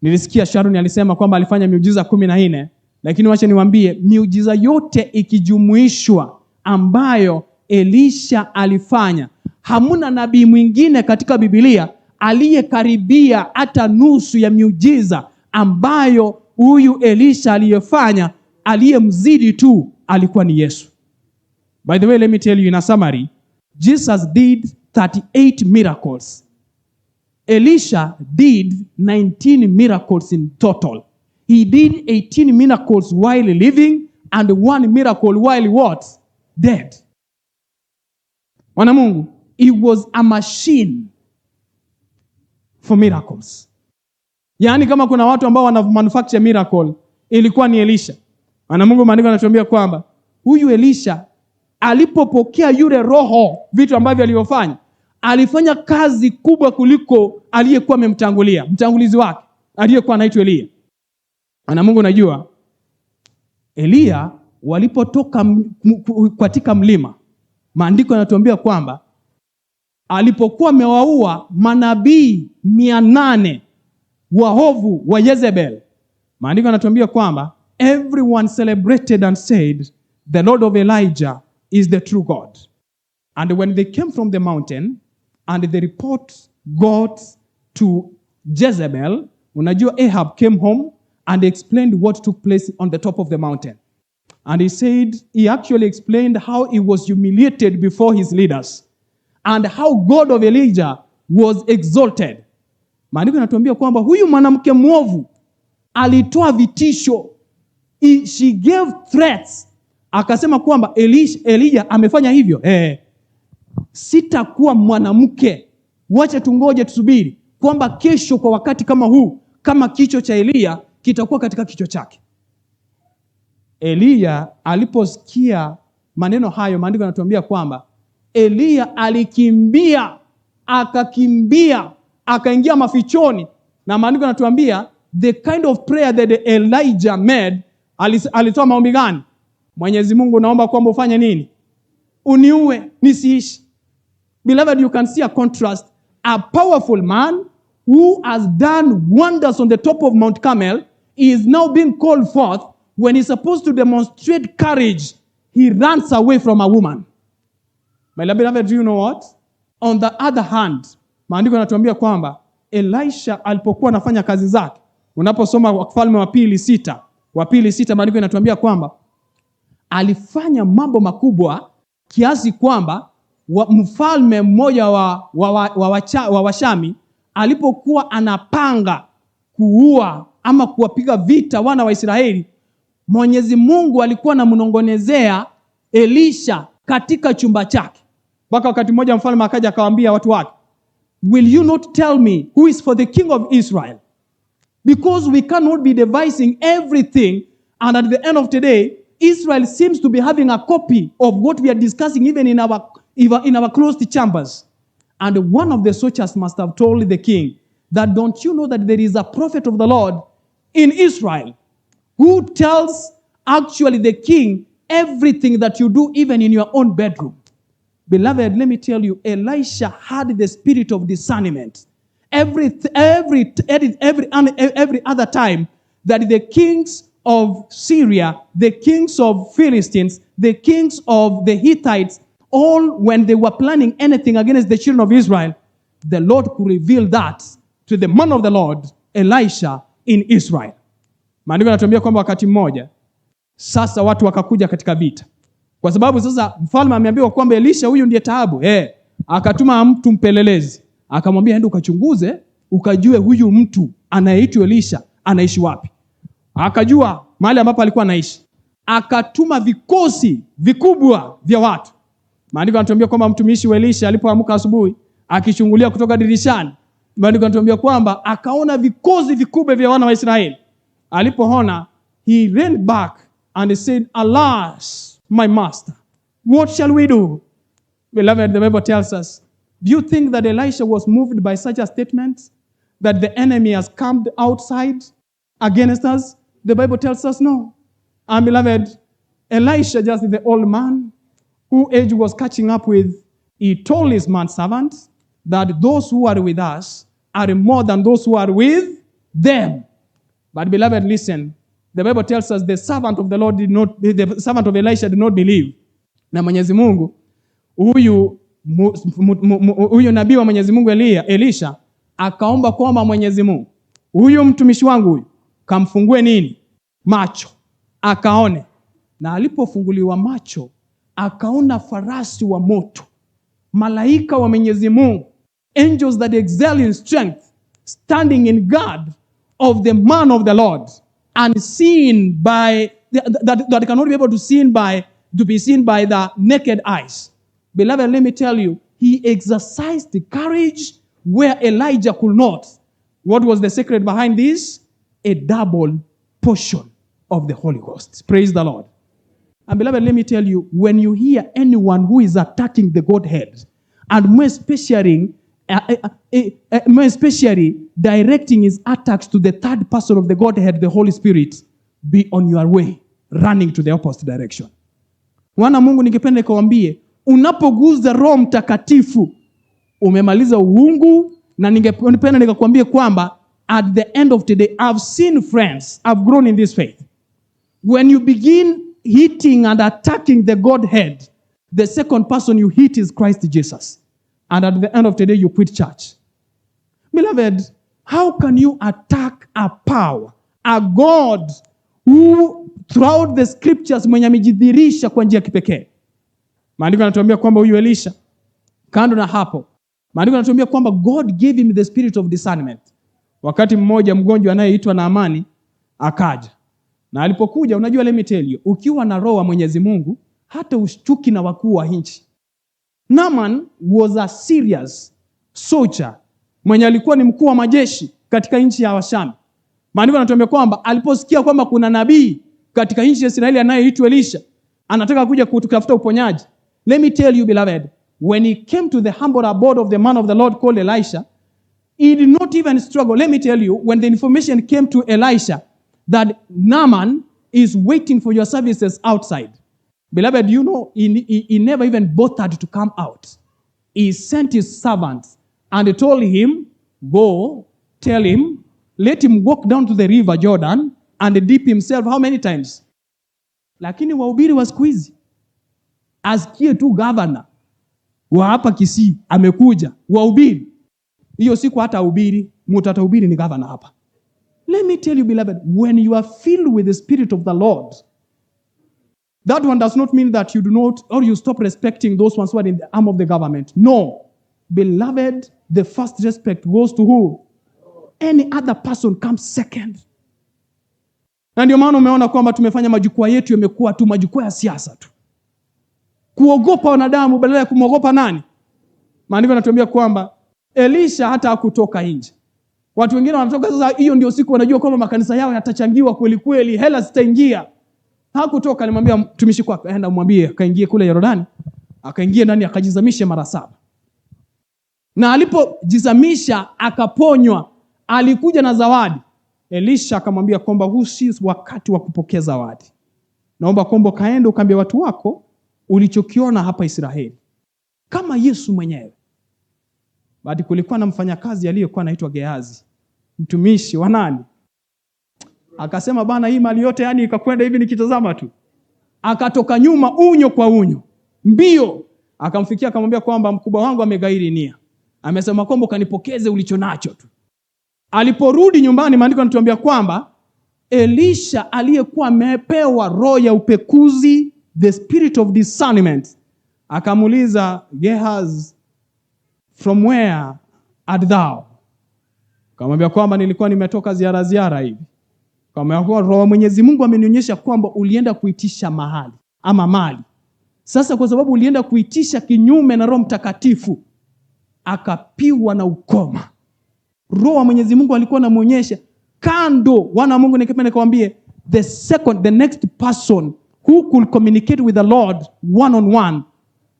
nilisikia Sharon alisema kwamba alifanya miujiza 14, lakini wacha niwaambie, miujiza yote ikijumuishwa ambayo Elisha alifanya, hamuna nabii mwingine katika Biblia aliyekaribia hata nusu ya miujiza ambayo huyu Elisha aliyefanya. Aliyemzidi tu alikuwa ni Yesu. By the way, let me tell you in a summary, Jesus did 38 miracles. Elisha did 19 miracles in total. He did 18 miracles while living and 1 miracle while what? Dead. Wana Mungu, he was a machine for miracles. Yaani kama kuna watu ambao wana manufacture miracle, ilikuwa ni Elisha. Wana Mungu, maandiko yanatuambia kwamba huyu Elisha alipopokea yule roho, vitu ambavyo alivyofanya, alifanya kazi kubwa kuliko aliyekuwa amemtangulia, mtangulizi wake aliyekuwa anaitwa Elia. Wana Mungu, najua Elia walipotoka katika mlima, maandiko yanatuambia kwamba alipokuwa amewaua manabii 800 waovu wa Jezebel, maandiko yanatuambia kwamba everyone celebrated and said, the Lord of Elijah is the true God. And when they came from the mountain and the report got to Jezebel, unajua Ahab came home and explained what took place on the top of the mountain. And he actually explained how he was humiliated before his leaders and how God of Elijah was exalted. Maandiko yanatuambia kwamba huyu mwanamke mwovu alitoa vitisho. She gave threats. Akasema kwamba Elijah amefanya hivyo. Sitakuwa mwanamke. Wacha tungoje tusubiri kwamba kesho kwa wakati kama huu, kama kichwa cha Elia kitakuwa katika kichwa chake. Elia aliposikia maneno hayo, maandiko yanatuambia kwamba Elia alikimbia, akaingia mafichoni, na maandiko yanatuambia the kind of prayer that Elijah made, alitoa maombi gani? Mwenyezi Mungu, naomba kwamba ufanye nini? Uniue nisiishi. Beloved, you can see a contrast. A powerful man who has done wonders on the top of Mount Carmel is now being called forth. When he's supposed to demonstrate courage, he runs away from a woman. My beloved, do you know what? On the other hand, maandiko yanatuambia kwamba Elisha alipokuwa anafanya kazi zake, unaposoma Wafalme wa Pili 6, maandiko yanatuambia kwamba alifanya mambo makubwa kiasi kwamba mfalme mmoja wa Washami alipokuwa anapanga kuua ama kuwapiga vita wana wa Israeli, Mwenyezi Mungu alikuwa anamnongonezea Elisha katika chumba chake. Mpaka wakati mmoja mfalme akaja akawaambia watu wake, will you not tell me who is for the king of Israel? Because we cannot be devising everything, and at the end of the day, Israel seems to be having a copy of what we are discussing even in our closed chambers. And one of the soldiers must have told the king that, don't you know that there is a prophet of the Lord in Israel who tells actually the king everything that you do even in your own bedroom? Beloved, let me tell you, Elisha had the spirit of discernment. Every other time that the kings of Syria, the kings of Philistines, the kings of the Hittites, all when they were planning anything against the children of Israel, the Lord could reveal that to the man of the Lord, Elisha, in Israel. Maandiko yanatuambia kwamba wakati mmoja sasa watu wakakuja katika vita. Kwa sababu sasa mfalme ameambiwa kwamba Elisha huyu ndiye taabu. Akatuma mtu mpelelezi, akamwambia enda ukachunguze, ukajue huyu mtu anayeitwa Elisha anaishi wapi. Akajua mahali ambapo alikuwa anaishi. Akatuma vikosi vikubwa vya watu. Maandiko yanatuambia kwamba mtumishi wa Elisha alipoamka asubuhi, akichungulia kutoka dirishani, maandiko yanatuambia kwamba akaona vikosi vikubwa vya wana wa Israeli. Alipoona, he ran back and he said, alas, my master, what shall we do? Beloved, the Bible tells us, do you think that Elisha was moved by such a statement, that the enemy has camped outside against us? The Bible tells us no. And beloved, Elisha, just the old man who age was catching up with, he told his manservants that those who are with us are more than those who are with them. But beloved, listen, the Bible tells us the servant of the Lord the servant of Elisha did not believe. Na Mwenyezi Mungu, huyu nabii wa Mwenyezi Mungu Elisha, akaomba kwamba Mwenyezi Mungu, huyu mtumishi wangu huyu, kamfungue nini? Macho. Akaone. Na alipofunguliwa macho, akaona farasi wa moto malaika wa Mwenyezi Mungu, angels that excel in strength, standing in guard of the man of the Lord, unseen by that cannot be able to be seen by the naked eyes. Beloved, let me tell you, he exercised the courage where Elijah could not. What was the secret behind this? A double portion of the Holy Ghost. Praise the Lord. And beloved, let me tell you, when you hear anyone who is attacking the Godhead, and more especially directing his attacks to the third person of the Godhead, the Holy Spirit, be on your way, running to the opposite direction. Wana Mungu, ningependa kuambie, unapoguza Roho Mtakatifu, umemaliza uungu, na ningependa nikakwambie kwamba at the end of the day, I've seen friends, I've grown in this faith. When you begin hitting and attacking the Godhead, the second person you hit is Christ Jesus. And at the end of the day, you quit church. Beloved, how can you attack a power, a God who throughout the scriptures mwenye amejidhihirisha kwa njia kipekee? Maandiko yanatuambia kwamba huyu Elisha, kando na hapo, maandiko yanatuambia kwamba God gave him the spirit of discernment. Wakati mmoja mgonjwa anayeitwa Naamani akaja. Na alipokuja, unajua, let me tell you, ukiwa na roho wa Mwenyezi Mungu, hata ushtuki na wakuu wa nchi. Naaman was a serious soldier, mwenye alikuwa ni mkuu wa majeshi katika nchi ya Washami. Maandiko yanatuambia kwamba aliposikia kwamba kuna nabii katika nchi ya Israeli anayeitwa Elisha, anataka kuja kutafuta uponyaji. Let me tell you, beloved, when he came to the humble abode of the man of the Lord called Elisha, he did not even struggle. Let me tell you, when the information came to Elisha that Naaman is waiting for your services outside, beloved, you know, he never even bothered to come out. He sent his servants and he told him, go, tell him, let him walk down to the river Jordan and dip himself how many times? Lakini wahubiri wa siku hizi, asikie tu governor wa hapa Kisii amekuja, wahubiri. Hiyo siku hata hubiri, mtu atahubiri ni governor hapa. Let me tell you, beloved, when you are filled with the Spirit of the Lord, that one does not mean that you do not, or you stop respecting those ones who are in the arm of the government. No. Beloved, the first respect goes to who? Any other person comes second. Na ndio maana umeona kwamba tumefanya majukwaa yetu yamekuwa tu majukwaa ya siasa tu. Kuogopa wanadamu badala ya kumwogopa nani? Maandiko yanatuambia kwamba Elisha hata hakutoka nje. Watu wengine wanatoka sasa, hiyo ndio siku wanajua kwamba makanisa yao yatachangiwa kweli kweli, hela zitaingia. Hakutoka, alimwambia mtumishi kwake, aenda mwambie akaingie kule Yordani, akaingia ndani akajizamisha mara 7. Na alipojizamisha akaponywa, alikuja na zawadi. Elisha akamwambia kwamba huu si wakati wa kupokea zawadi. Naomba kwamba kaende ukaambie watu wako ulichokiona hapa Israeli. Kama Yesu mwenyewe. Baada kulikuwa na mfanyakazi aliyekuwa anaitwa Gehazi, mtumishi wa nani? Akasema bana, hii mali yote yani ikakwenda hivi nikitazama tu. Akatoka nyuma unyo kwa unyo, mbio, akamfikia akamwambia kwamba mkubwa wangu amegairi nia. Amesema kwamba kanipokeze ulicho nacho tu. Aliporudi nyumbani, maandiko yanatuambia kwamba Elisha aliyekuwa amepewa roho ya upekuzi, the spirit of discernment, akamuuliza Gehazi, from where art thou? Akamwambia kwamba nilikuwa nimetoka ziara hivi. Kama kwa roho Mwenyezi Mungu amenionyesha kwamba ulienda kuitisha mahali ama mali. Sasa kwa sababu ulienda kuitisha kinyume na Roho Mtakatifu, akapiwa na ukoma. Roho Mwenyezi Mungu alikuwa anamuonyesha kando. Wana Mungu, nikipenda kuambie, the next person who could communicate with the Lord one on one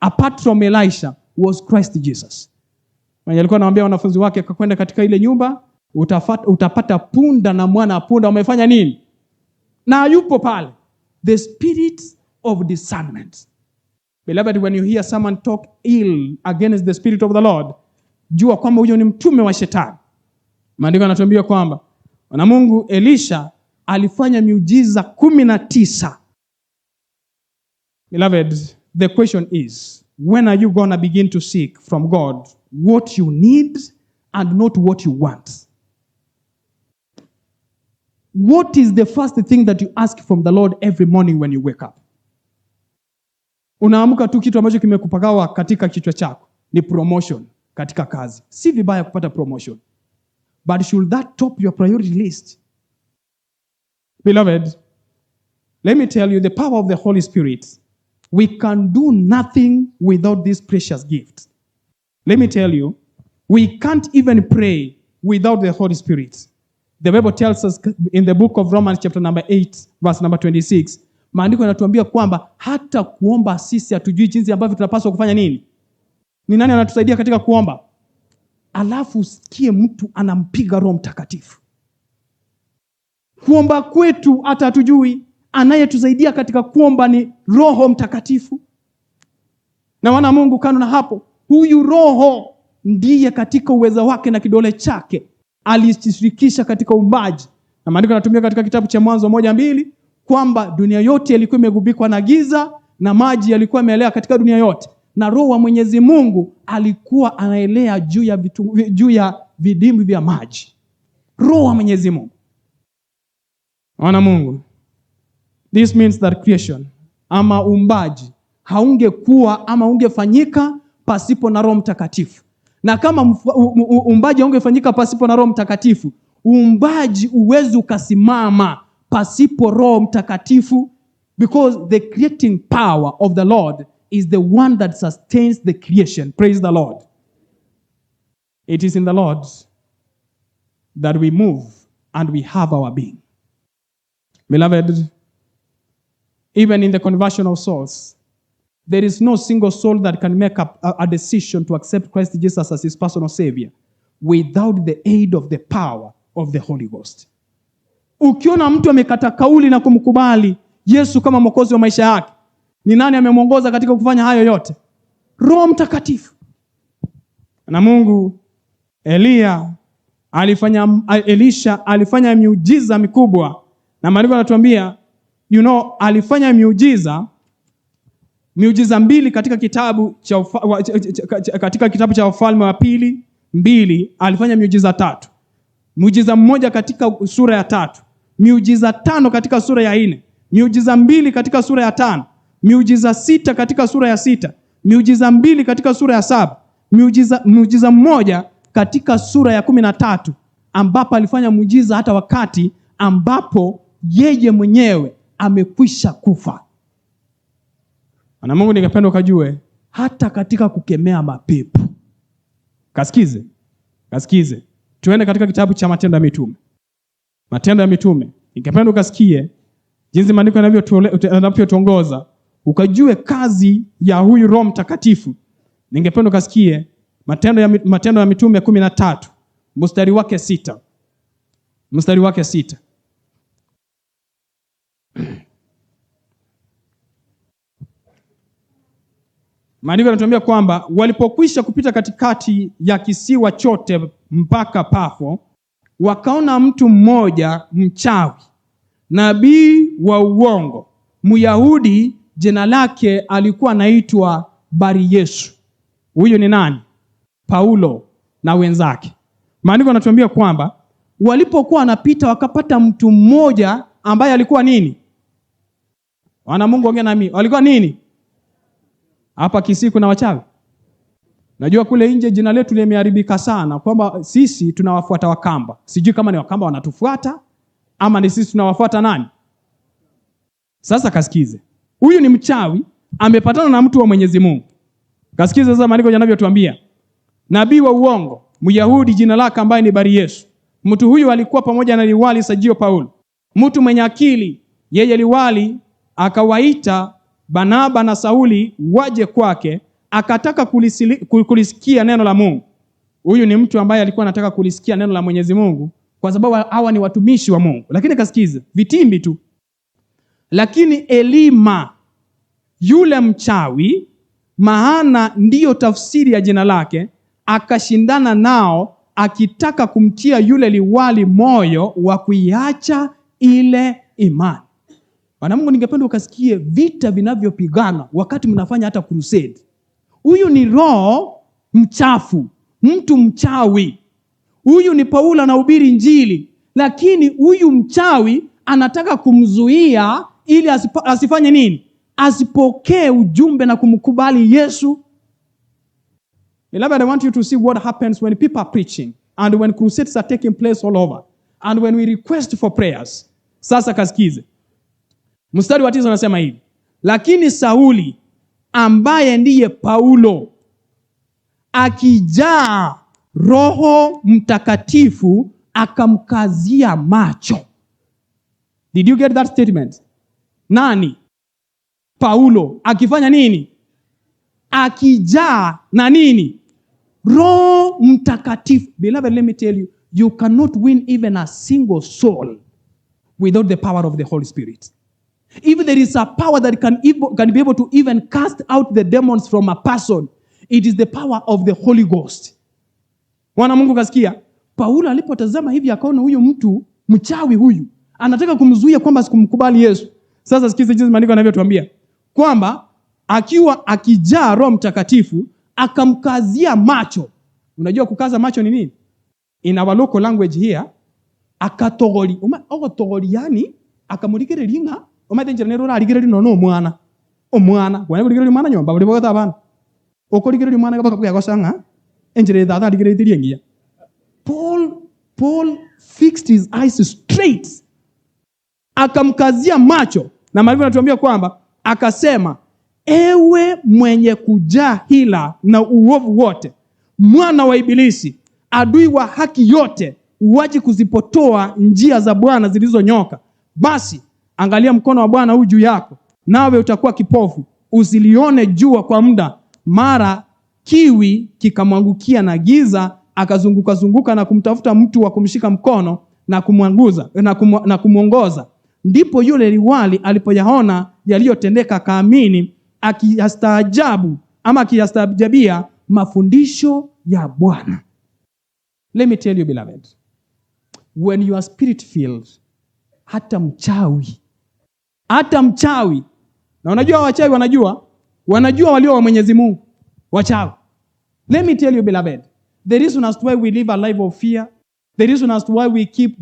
apart from Elisha was Christ Jesus. Mwenye alikuwa anawaambia wanafunzi wake, akakwenda katika ile nyumba, utapata punda na mwana punda wamefanya nini? Na yupo pale. The spirit of discernment. Beloved, when you hear someone talk ill against the spirit of the Lord, jua kwamba huyo ni mtume wa shetani. Maandiko yanatuambia kwamba na Mungu, Elisha alifanya miujiza 19. Beloved, the question is, when are you going to begin to seek from God what you need and not what you want? What is the first thing that you ask from the Lord every morning when you wake up? Unaamka tu kitu ambacho kimekupagawa katika kichwa chako. ni promotion katika kazi. Si vibaya kupata promotion. But should that top your priority list? Beloved, let me tell you the power of the Holy Spirit. We can do nothing without this precious gift. Let me tell you, we can't even pray without the Holy Spirit. The Bible tells us in the book of Romans chapter number 8, verse number 26, maandiko yanatuambia kwamba hata kuomba sisi hatujui jinsi ambavyo tunapaswa kufanya nini. Ni nani anatusaidia katika kuomba? Alafu usikie mtu anampiga Roho Mtakatifu. Kuomba kwetu hata hatujui, anayetusaidia katika kuomba ni Roho Mtakatifu. Na wana Mungu, kando na hapo, huyu Roho ndiye katika uweza wake na kidole chake alishirikisha katika uumbaji. Na maandiko yanatumia katika kitabu cha Mwanzo 1:2 kwamba dunia yote ilikuwa imegubikwa na giza na maji yalikuwa yameelea katika dunia yote. Na Roho wa Mwenyezi Mungu alikuwa anaelea juu ya vidimbwi vya maji. Roho wa Mwenyezi Mungu. Wana Mungu, this means that creation ama uumbaji haungekuwa ama ungefanyika pasipo na Roho Mtakatifu. Na kama uumbaji haungefanyika pasipo na Roho Mtakatifu, uumbaji uwezi ukasimama pasipo Roho Mtakatifu, because the creating power of the Lord is the one that sustains the creation. Praise the Lord. It is in the Lord that we move and we have our being. Beloved, even in the conversion of souls, there is no single soul that can make a decision to accept Christ Jesus as his personal Savior without the aid of the power of the Holy Ghost. Ukiona mtu amekata kauli na kumkubali Yesu kama mwokozi wa maisha yake, ni nani amemwongoza katika kufanya hayo yote? Roho Mtakatifu. Na Mungu, Elisha alifanya miujiza mikubwa. Na maandiko yanatuambia, alifanya miujiza 2 katika kitabu cha Wafalme wa Pili 2, alifanya miujiza 3. Miujiza 1 katika sura ya 3, miujiza 5 katika sura ya 4, miujiza 2 katika sura ya 5, miujiza 6 katika sura ya 6, miujiza 2 katika sura ya 7, miujiza 1 katika sura ya 13, ambapo alifanya muujiza hata wakati ambapo yeye mwenyewe amekwisha kufa. Na Mungu, ningependa ukajue hata katika kukemea mapepo. Kasikize. Tuende katika kitabu cha Matendo ya Mitume. Matendo ya Mitume. Ningependa ukasikie jinsi maandiko yanavyotuongoza, ukajue kazi ya huyu Roho Mtakatifu. Ningependa ukasikie Matendo ya Mitume 13, mstari wake 6. Mstari wake 6. Maandiko yanatuambia kwamba walipokwisha kupita katikati ya kisiwa chote mpaka Pafo, wakaona mtu mmoja mchawi, nabii wa uongo, Myahudi, jina lake alikuwa anaitwa Bar-Yesu. Huyo ni nani? Paulo na wenzake. Maandiko yanatuambia kwamba walipokuwa wanapita wakapata mtu mmoja ambaye alikuwa nini? Wana Mungu, ongea nami. Walikuwa nini? Hapa Kisii kuna wachawi. Najua kule nje jina letu limeharibika sana kwamba sisi tunawafuata Wakamba. Sijui kama ni Wakamba wanatufuata ama ni sisi tunawafuata nani? Sasa kasikize. Huyu ni mchawi, amepatana na mtu wa Mwenyezi Mungu. Kasikize sasa maandiko yanavyotuambia. Nabii wa uongo, Myahudi, jina lake ambaye ni Bar-Yesu. Mtu huyu alikuwa pamoja na liwali Sergio Paulo, mtu mwenye akili. Yeye liwali akawaita Barnaba na Sauli waje kwake, akataka kulisikia neno la Mungu. Huyu ni mtu ambaye alikuwa anataka kulisikia neno la Mwenyezi Mungu kwa sababu hawa ni watumishi wa Mungu. Lakini kasikize, vitimbi tu. Lakini Elima, yule mchawi, maana ndiyo tafsiri ya jina lake, akashindana nao akitaka kumtia yule liwali moyo wa kuiacha ile imani. Bwana Mungu, ningependa ukasikie vita vinavyopigana wakati mnafanya hata crusade. Huyu ni roho mchafu, mtu mchawi. Huyu ni Paulo anahubiri Injili, lakini huyu mchawi anataka kumzuia ili asifanye nini? Asipokee ujumbe na kumkubali Yesu. Beloved, I want you to see what happens when people are preaching and when crusades are taking place all over and when we request for prayers. Sasa kasikize. Mstari wa 9 unasema hivi. Lakini Sauli ambaye ndiye Paulo akijaa Roho Mtakatifu akamkazia macho. Did you get that statement? Nani? Paulo akifanya nini? Akijaa na nini? Roho Mtakatifu. Beloved, let me tell you, you cannot win even a single soul without the power of the Holy Spirit. If there is a power that can be able to even cast out the demons from a person, it is the power of the Holy Ghost. Wana Mungu kasikia? Paulo alipotazama hivi akaona huyu mtu mchawi huyu anataka kumzuia kwamba sikumkubali Yesu. Sasa sikiza jinsi maandiko yanavyotuambia kwamba akiwa akijaa Roho Mtakatifu akamkazia macho. Unajua kukaza macho ni nini? In our local language here, akatogoli. Togoli yani akamulikire linga. Omatenjera nero aligire lino no mwana. Omwana, wana kuligire mwana nyomba bali bogata bana. Okoligire mwana kabaka kuyagosanga. Enjere dada aligire diriengia. Paul fixed his eyes straight. Akamkazia macho. Na maandiko yanatuambia kwamba akasema, ewe mwenye kujaa hila na uovu wote, mwana wa Ibilisi, adui wa haki yote, uwaji kuzipotoa njia za Bwana zilizonyoka. Basi angalia mkono wa Bwana huu juu yako, nawe utakuwa kipofu, usilione jua kwa muda. Mara kiwi kikamwangukia na giza akazunguka na kumtafuta mtu wa kumshika mkono na kumwanguza na kumuongoza. Ndipo yule liwali alipoyaona yaliyotendeka akaamini, akiyastaajabia mafundisho ya Bwana. Let me tell you, beloved, when you are spirit filled, hata mchawi, na unajua wachawi wanajua walio wa Mwenyezi Mungu, wachawi. Let me tell you, beloved, the reason as to why we live a life of fear, the reason as to why we keep,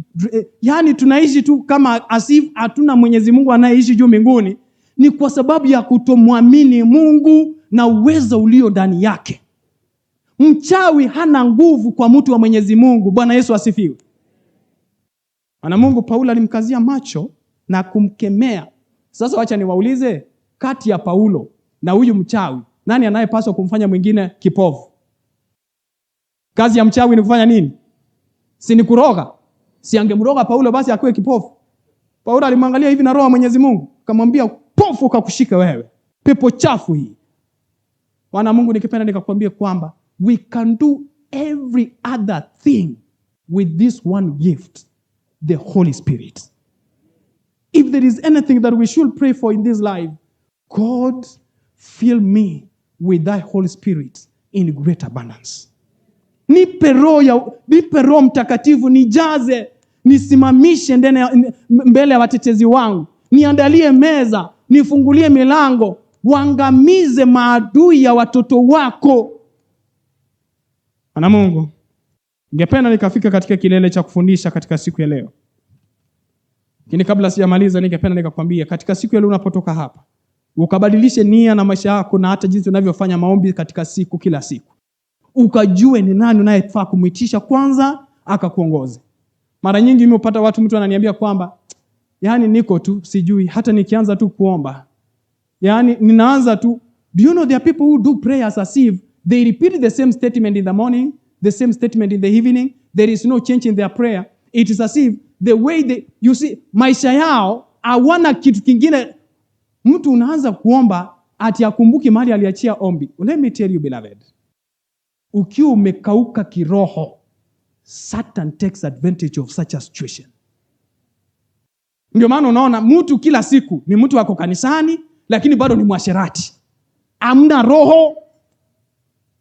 yani tunaishi tu kama asif hatuna Mwenyezi Mungu anayeishi juu mbinguni, ni kwa sababu ya kutomwamini Mungu na uwezo ulio ndani yake. Mchawi hana nguvu kwa mtu wa Mwenyezi Mungu. Bwana Yesu asifiwe. Ana Mungu Paulo alimkazia macho na kumkemea. Sasa wacha niwaulize, kati ya Paulo na huyu mchawi, nani anayepaswa kumfanya mwingine kipofu? Kazi ya mchawi ni kufanya nini? Si ni kuroga? Si angemroga Paulo basi akuwe kipofu? Paulo alimwangalia hivi na Roho wa Mwenyezi Mungu akamwambia, pofu kakushika wewe, pepo chafu hii. Wana Mungu, nikipenda nikakwambia kwamba we can do every other thing with this one gift, the Holy Spirit. If there is anything that we should pray for in this life, God, fill me with thy Holy Spirit in great abundance. Nipe Roho Mtakatifu, nijaze, nisimamishe mbele ya watetezi wangu, niandalie meza, nifungulie milango, waangamize maadui ya watoto wako. Ana Mungu, ningependa nikafika katika kilele cha kufundisha katika siku ya leo. Lakini kabla sijamaliza, ningependa nikakwambia katika siku ya leo unapotoka hapa, ukabadilishe nia na maisha yako na hata jinsi unavyofanya maombi katika siku kila siku. Ukajue ni nani unayefaa kumuitisha kwanza akakuongoze. Mara nyingi nimepata mtu ananiambia kwamba yani niko tu sijui hata nikianza tu kuomba. Yani ninaanza tu. Do you know there are people who do prayers as if they repeat the same statement in the morning, the same statement in the evening. There is no change in their prayer. It is as if the way you see maisha yao hawana kitu kingine. Mtu unaanza kuomba ati akumbuki mahali aliachia ombi. Let me tell you, beloved, ukiwa umekauka kiroho, Satan takes advantage of such a situation. Ndio maana unaona mtu kila siku ni mtu wako kanisani lakini bado ni mwasherati. Amna roho,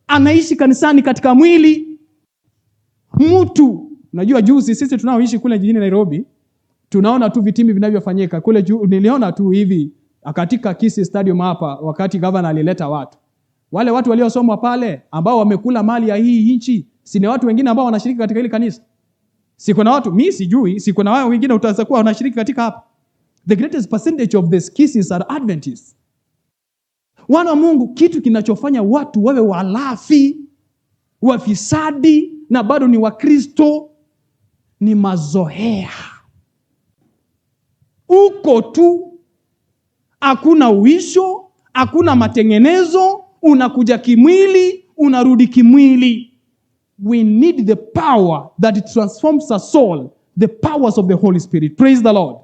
anaishi kanisani katika mwili. Mtu, unajua juzi sisi tunaoishi kule jijini Nairobi, tunaona tu vitimbi vinavyofanyika kule juu. Niliona tu hivi katika Kisii Stadium hapa wakati governor alileta watu. Wale watu waliosomwa pale ambao wamekula mali ya hii nchi, si ni watu wengine ambao wanashiriki katika ile kanisa? Siko na watu, mimi sijui, siko na wao wengine utaweza kuwa wanashiriki katika hapa. The greatest percentage of the Kisis are Adventists. Wana Mungu, kitu kinachofanya watu wawe walafi wafisadi na bado ni Wakristo. Ni mazoea. Uko tu, hakuna uisho, hakuna matengenezo, unakuja kimwili, unarudi kimwili. We need the power that transforms a soul, the powers of the Holy Spirit. Praise the Lord.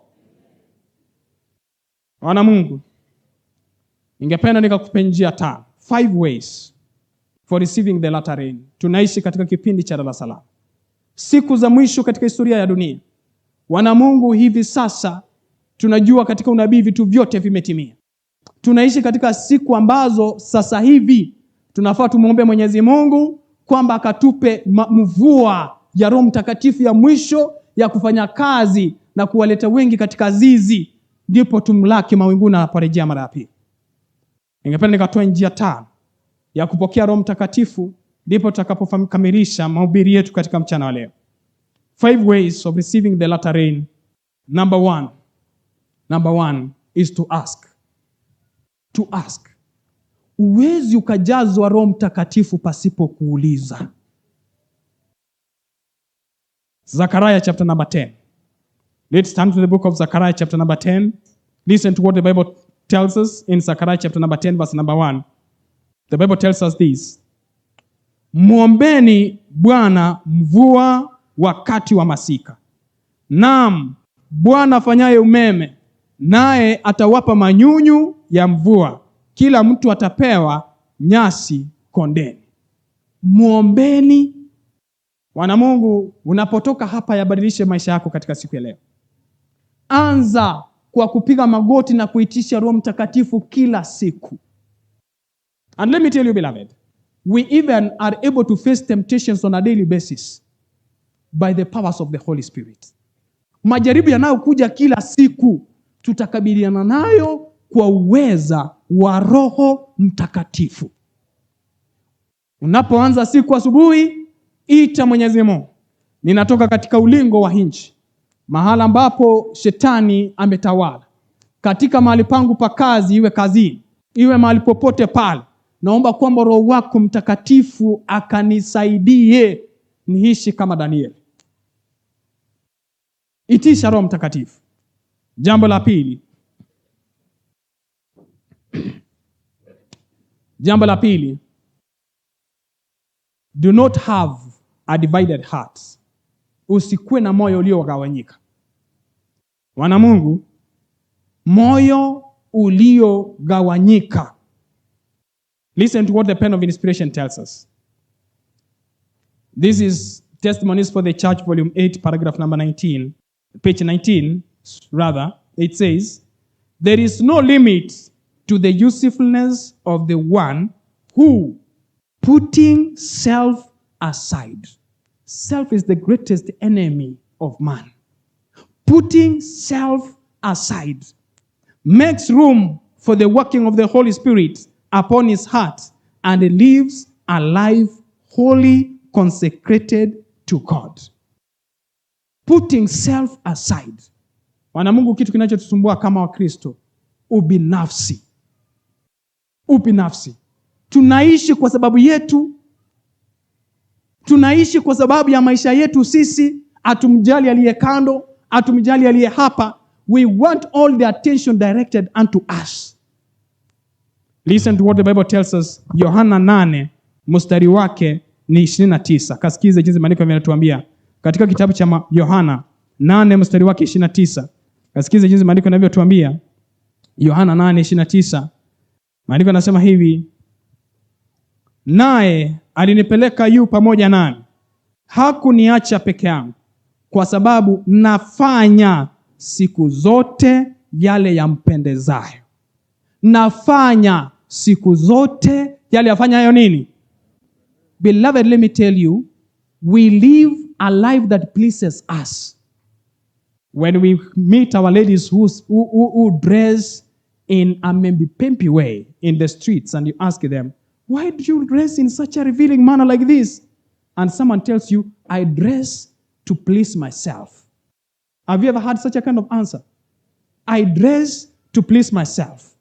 Wana Mungu, ningependa nikakupe njia 5. 5 ways for receiving the latter rain. Tunaishi katika kipindi cha Dar es Salaam, siku za mwisho katika historia ya dunia. Wana Mungu, hivi sasa tunajua katika unabii vitu vyote vimetimia. Tunaishi katika siku ambazo sasa hivi tunafaa tumuombe Mwenyezi Mungu kwamba akatupe mvua ya Roho Mtakatifu ya mwisho ya kufanya kazi na kuwaleta wengi katika zizi, ndipo tumlaki mawinguni anaporejea mara ya pili. Ningependa nikatoa njia 5 ya kupokea Roho Mtakatifu, ndipo tutakapokamilisha mahubiri yetu katika mchana wa leo. 5 ways of receiving the latter rain. Number one is to ask. To ask. Uwezi ukajazwa Roho Mtakatifu pasipo kuuliza. Zechariah chapter number 10. Let's turn to the book of Zechariah chapter number 10. Listen to what the Bible tells us in Zechariah chapter number 10 verse number 1. The Bible tells us this. Muombeni Bwana mvua wakati wa masika. Naam, Bwana afanyaye umeme, naye atawapa manyunyu ya mvua. Kila mtu atapewa nyasi kondeni. Muombeni. Wana Mungu, unapotoka hapa yabadilishe maisha yako katika siku ya leo. Anza kwa kupiga magoti na kuitisha Roho Mtakatifu kila siku. And let me tell you, beloved, we even are able to face temptations on a daily basis by the powers of the Holy Spirit. Majaribu yanayokuja kila siku tutakabiliana nayo kwa uweza wa Roho Mtakatifu. Unapoanza siku asubuhi, ita Mwenyezi Mungu. Ninatoka katika ulingo wa nchi, mahala ambapo shetani ametawala. Katika mahali pangu pa kazi, iwe kazini, iwe mahali popote pale, naomba kwamba Roho wako Mtakatifu akanisaidie niishi kama Danieli. Itisha Roho Mtakatifu. Jambo la pili, do not have a divided heart. Usikuwe na moyo uliogawanyika. Wana Mungu, moyo uliogawanyika. Listen to what the pen of inspiration tells us. This is Testimonies for the Church, volume 8, paragraph number 19. Page 19, rather. It says, there is no limit to the usefulness of the one who, putting self aside. Self is the greatest enemy of man. Putting self aside makes room for the working of the Holy Spirit upon his heart and lives a life wholly consecrated to God. Putting self aside. Wana Mungu, kitu kinachotusumbua kama Wakristo, ubinafsi. Ubinafsi. Tunaishi kwa sababu yetu. Tunaishi kwa sababu ya maisha yetu sisi. Hatumjali aliye kando, hatumjali aliye hapa. We want all the attention directed unto us. Listen to what the Bible tells us. Yohana 8 mstari wake ni 29. Kasikize jinsi maandiko yanatuambia katika kitabu cha Yohana 8 mstari wake 29. Kasikize jinsi maandiko yanavyotuambia. Yohana 8:29. Maandiko yanasema hivi: naye alinipeleka yu pamoja nami, hakuniacha peke yangu, kwa sababu nafanya siku zote yale yampendezayo. Nafanya siku zote yale yafanyayo nini? Beloved, let me tell you, we live a life that pleases us. When we meet our ladies who dress in a maybe way in the streets, and you ask them, why do you dress in such a revealing manner like this? And someone tells you, I dress to please myself. Have you ever had such a kind of answer? I dress to please myself.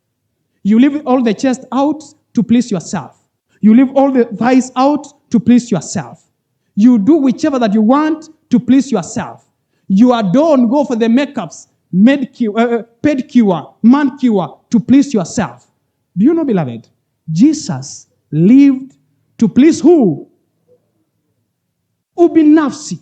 You leave all the chest out to please yourself. You leave all the thighs out to please yourself. You do whichever that you want to please yourself. You adorn, go for the makeups, pedicure, manicure to please yourself. Do you know, beloved, Jesus lived to please who? Ubinafsi.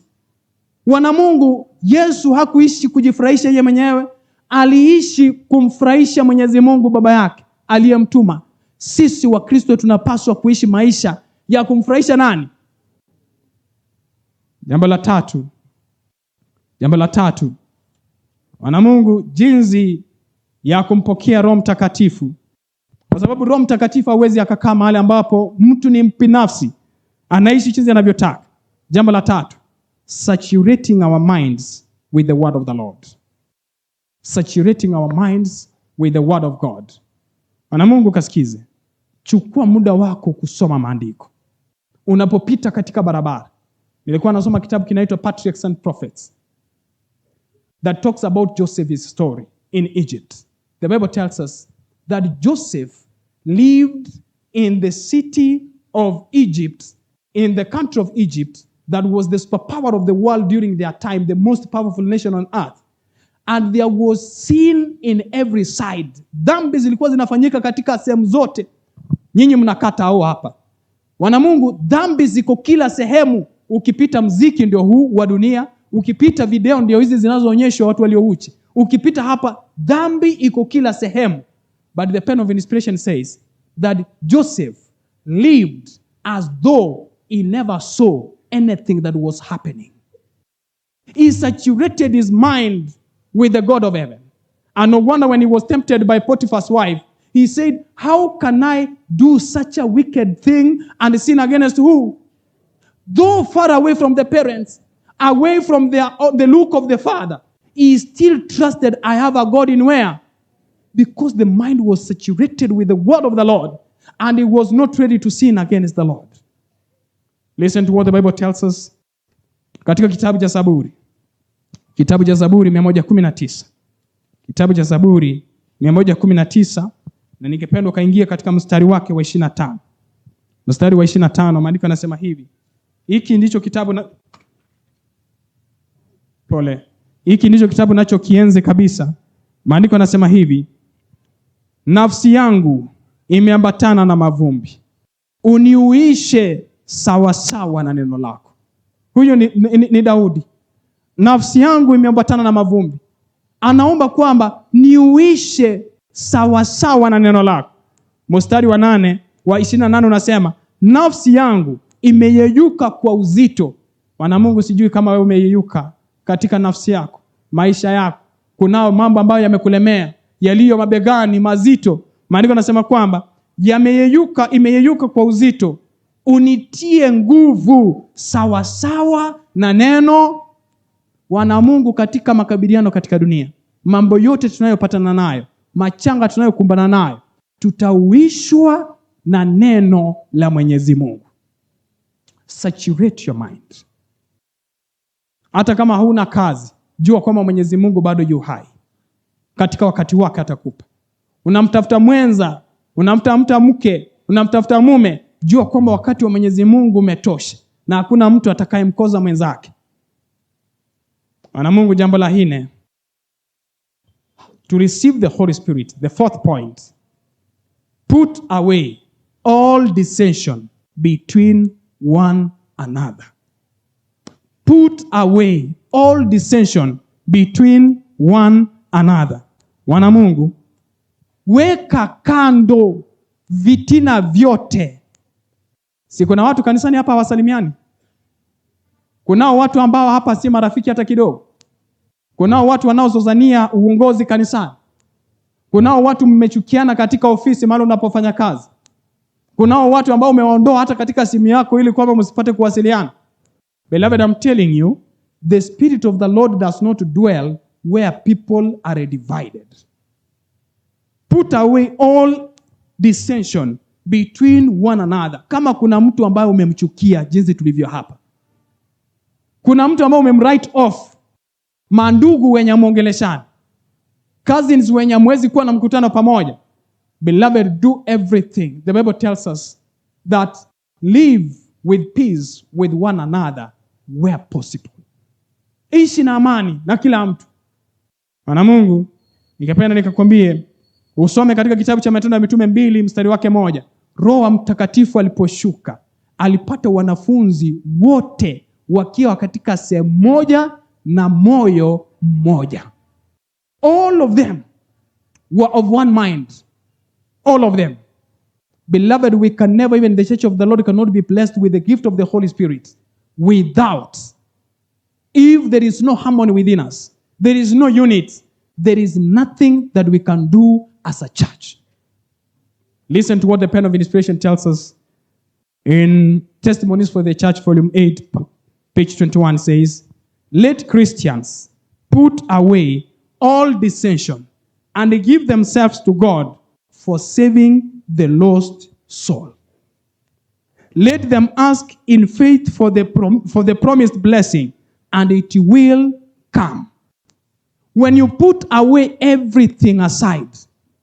Wanamungu, Yesu hakuishi kujifurahisha yeye mwenyewe, aliishi kumfurahisha Mwenyezi Mungu Baba yake aliyemtuma. Sisi wa Kristo tunapaswa kuishi maisha ya kumfurahisha nani? Jambo la tatu, wanamungu, jinsi ya kumpokea Roho Mtakatifu. Kwa sababu Roho Mtakatifu hawezi akakaa mahali ambapo mtu ni mpinafsi, anaishi jinsi anavyotaka. Jambo la 3, saturating our minds with the word of the Lord. Saturating our minds with the word of God. Wanamungu, kasikize. Chukua muda wako kusoma maandiko. Unapopita katika barabara. Nilikuwa nasoma kitabu kinaitwa Patriarchs and Prophets that talks about Joseph's story in Egypt. The Bible tells us that Joseph lived in the city of Egypt, in the country of Egypt, that was the superpower of the world during their time, the most powerful nation on earth. And there was sin in every side. Dhambi zilikuwa zinafanyika katika sehemu zote. Nyinyi mnakata au hapa. Wanamungu, dhambi ziko kila sehemu. Ukipita mziki ndio huu wa dunia, ukipita video ndio hizi zinazoonyeshwa watu waliouchi. Ukipita hapa, dhambi iko kila sehemu. But the pen of inspiration says that Joseph lived as though he never saw anything that was happening. He saturated his mind with the God of heaven. And no wonder when he was tempted by Potiphar's wife, he said, how can I do such a wicked thing and sin against who? Though far away from the parents, away from the look of the father, he still trusted, I have a God in where? Because the mind was saturated with the word of the Lord, and he was not ready to sin against the Lord. Listen to what the Bible tells us. Katika kitabu cha Zaburi. Kitabu cha Zaburi 119. Kitabu cha Zaburi 119, na ningependa kaingia katika mstari wake wa 25. Mstari wa 25, maandiko yanasema hivi. Hiki ndicho kitabu nacho kienzi kabisa. Maandiko yanasema hivi. Nafsi yangu imeambatana na mavumbi. Uniuishe sawa sawa na neno lako. Huyo ni Daudi. Nafsi yangu imeambatana na mavumbi. Anaomba kwamba niuishe sawa sawa na neno lako. Mstari wa 8 wa 28 unasema, nafsi yangu imeyeyuka kwa uzito. Wanamungu, sijui kama wewe umeyeyuka katika nafsi yako, maisha yako. Kunao mambo ambayo yamekulemea, yaliyo mabegani mazito. Maandiko yanasema kwamba imeyeyuka kwa uzito. Unitie nguvu sawa sawa na neno. Wanamungu, katika makabiliano katika dunia, mambo yote tunayopatana nayo, machanga tunayokumbana nayo, tutauishwa na neno la Mwenyezi Mungu. Saturate your mind. Hata kama huna kazi, jua kwamba Mwenyezi Mungu bado yu hai. Katika wakati wake atakupa. Unamtafuta mwenza, unamtafuta mke, unamtafuta mume, jua kwamba wakati wa Mwenyezi Mungu umetosha na hakuna mtu atakayemkoza mwenzake. Wanamungu, jambo la 4, to receive the Holy Spirit, the 4th point, put away all dissension between one another. Put away all dissension between one another. Wanamungu, weka kando vitina vyote. Si kuna watu kanisani hapa hawasalimiani? Kunao watu ambao hapa si marafiki hata kidogo. Kunao watu wanaozozania uongozi kanisani. Kunao watu mmechukiana katika ofisi mahali unapofanya kazi. Kunao watu ambao umewaondoa hata katika simu yako ili kwamba msipate kuwasiliana. Beloved, I'm telling you, the Spirit of the Lord does not dwell where people are divided. Put away all dissension between one another. Kama kuna mtu ambaye umemchukia jinsi tulivyo hapa, kuna mtu ambaye umemwrite off, mandugu wenye muongeleshana, cousins wenye mwezi kuwa na mkutano pamoja, beloved, do everything. The Bible tells us that live with peace with one another where possible. Ishi na amani na kila mtu. Bwana Mungu, nikapenda nikakwambie usome katika kitabu cha Matendo ya Mitume 2 mstari wake 1. Roho Mtakatifu aliposhuka, alipata wanafunzi wote wakiwa katika sehemu moja na moyo mmoja. All of them were of one mind. All of them. Beloved, we can never, even the church of the Lord cannot be blessed with the gift of the Holy Spirit without, if there is no harmony within us, there is no unity, there is nothing that we can do as a church. Listen to what the pen of inspiration tells us in Testimonies for the Church, volume 8, page 21 says, let Christians put away all dissension and give themselves to God for saving the lost soul. Let them ask in faith for the promised blessing, and it will come. When you put away everything aside,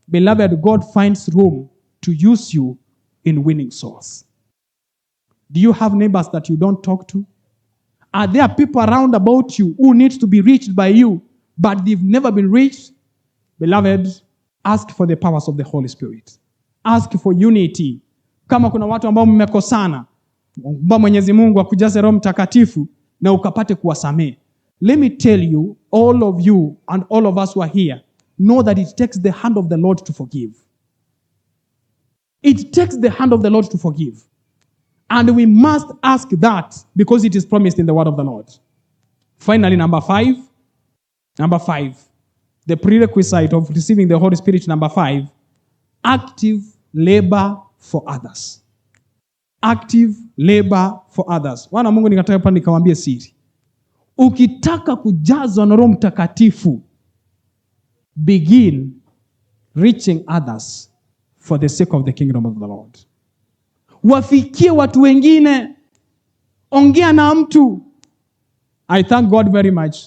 beloved, God finds room to use you in winning souls. Do you have neighbors that you don't talk to? Are there people around about you who need to be reached by you, but they've never been reached? Beloved, ask for the powers of the Holy Spirit. Ask for unity. Kama kuna watu ambao mmekosana, omba Mwenyezi Mungu akujaze Roho Mtakatifu na ukapate kuwasamehe. Let me tell you, all of you and all of us who are here, know that it takes the hand of the Lord to forgive. It takes the hand of the Lord to forgive. And we must ask that because it is promised in the word of the Lord. Finally, number 5. The prerequisite of receiving the Holy Spirit, number 5, active labor for others. Active labor for others. Wana Mungu, nikataka hapa nikawaambie siri. Ukitaka kujazwa na Roho Mtakatifu, begin reaching others for the sake of the kingdom of the Lord. Wafikie watu wengine. Ongea na mtu. I thank God very much.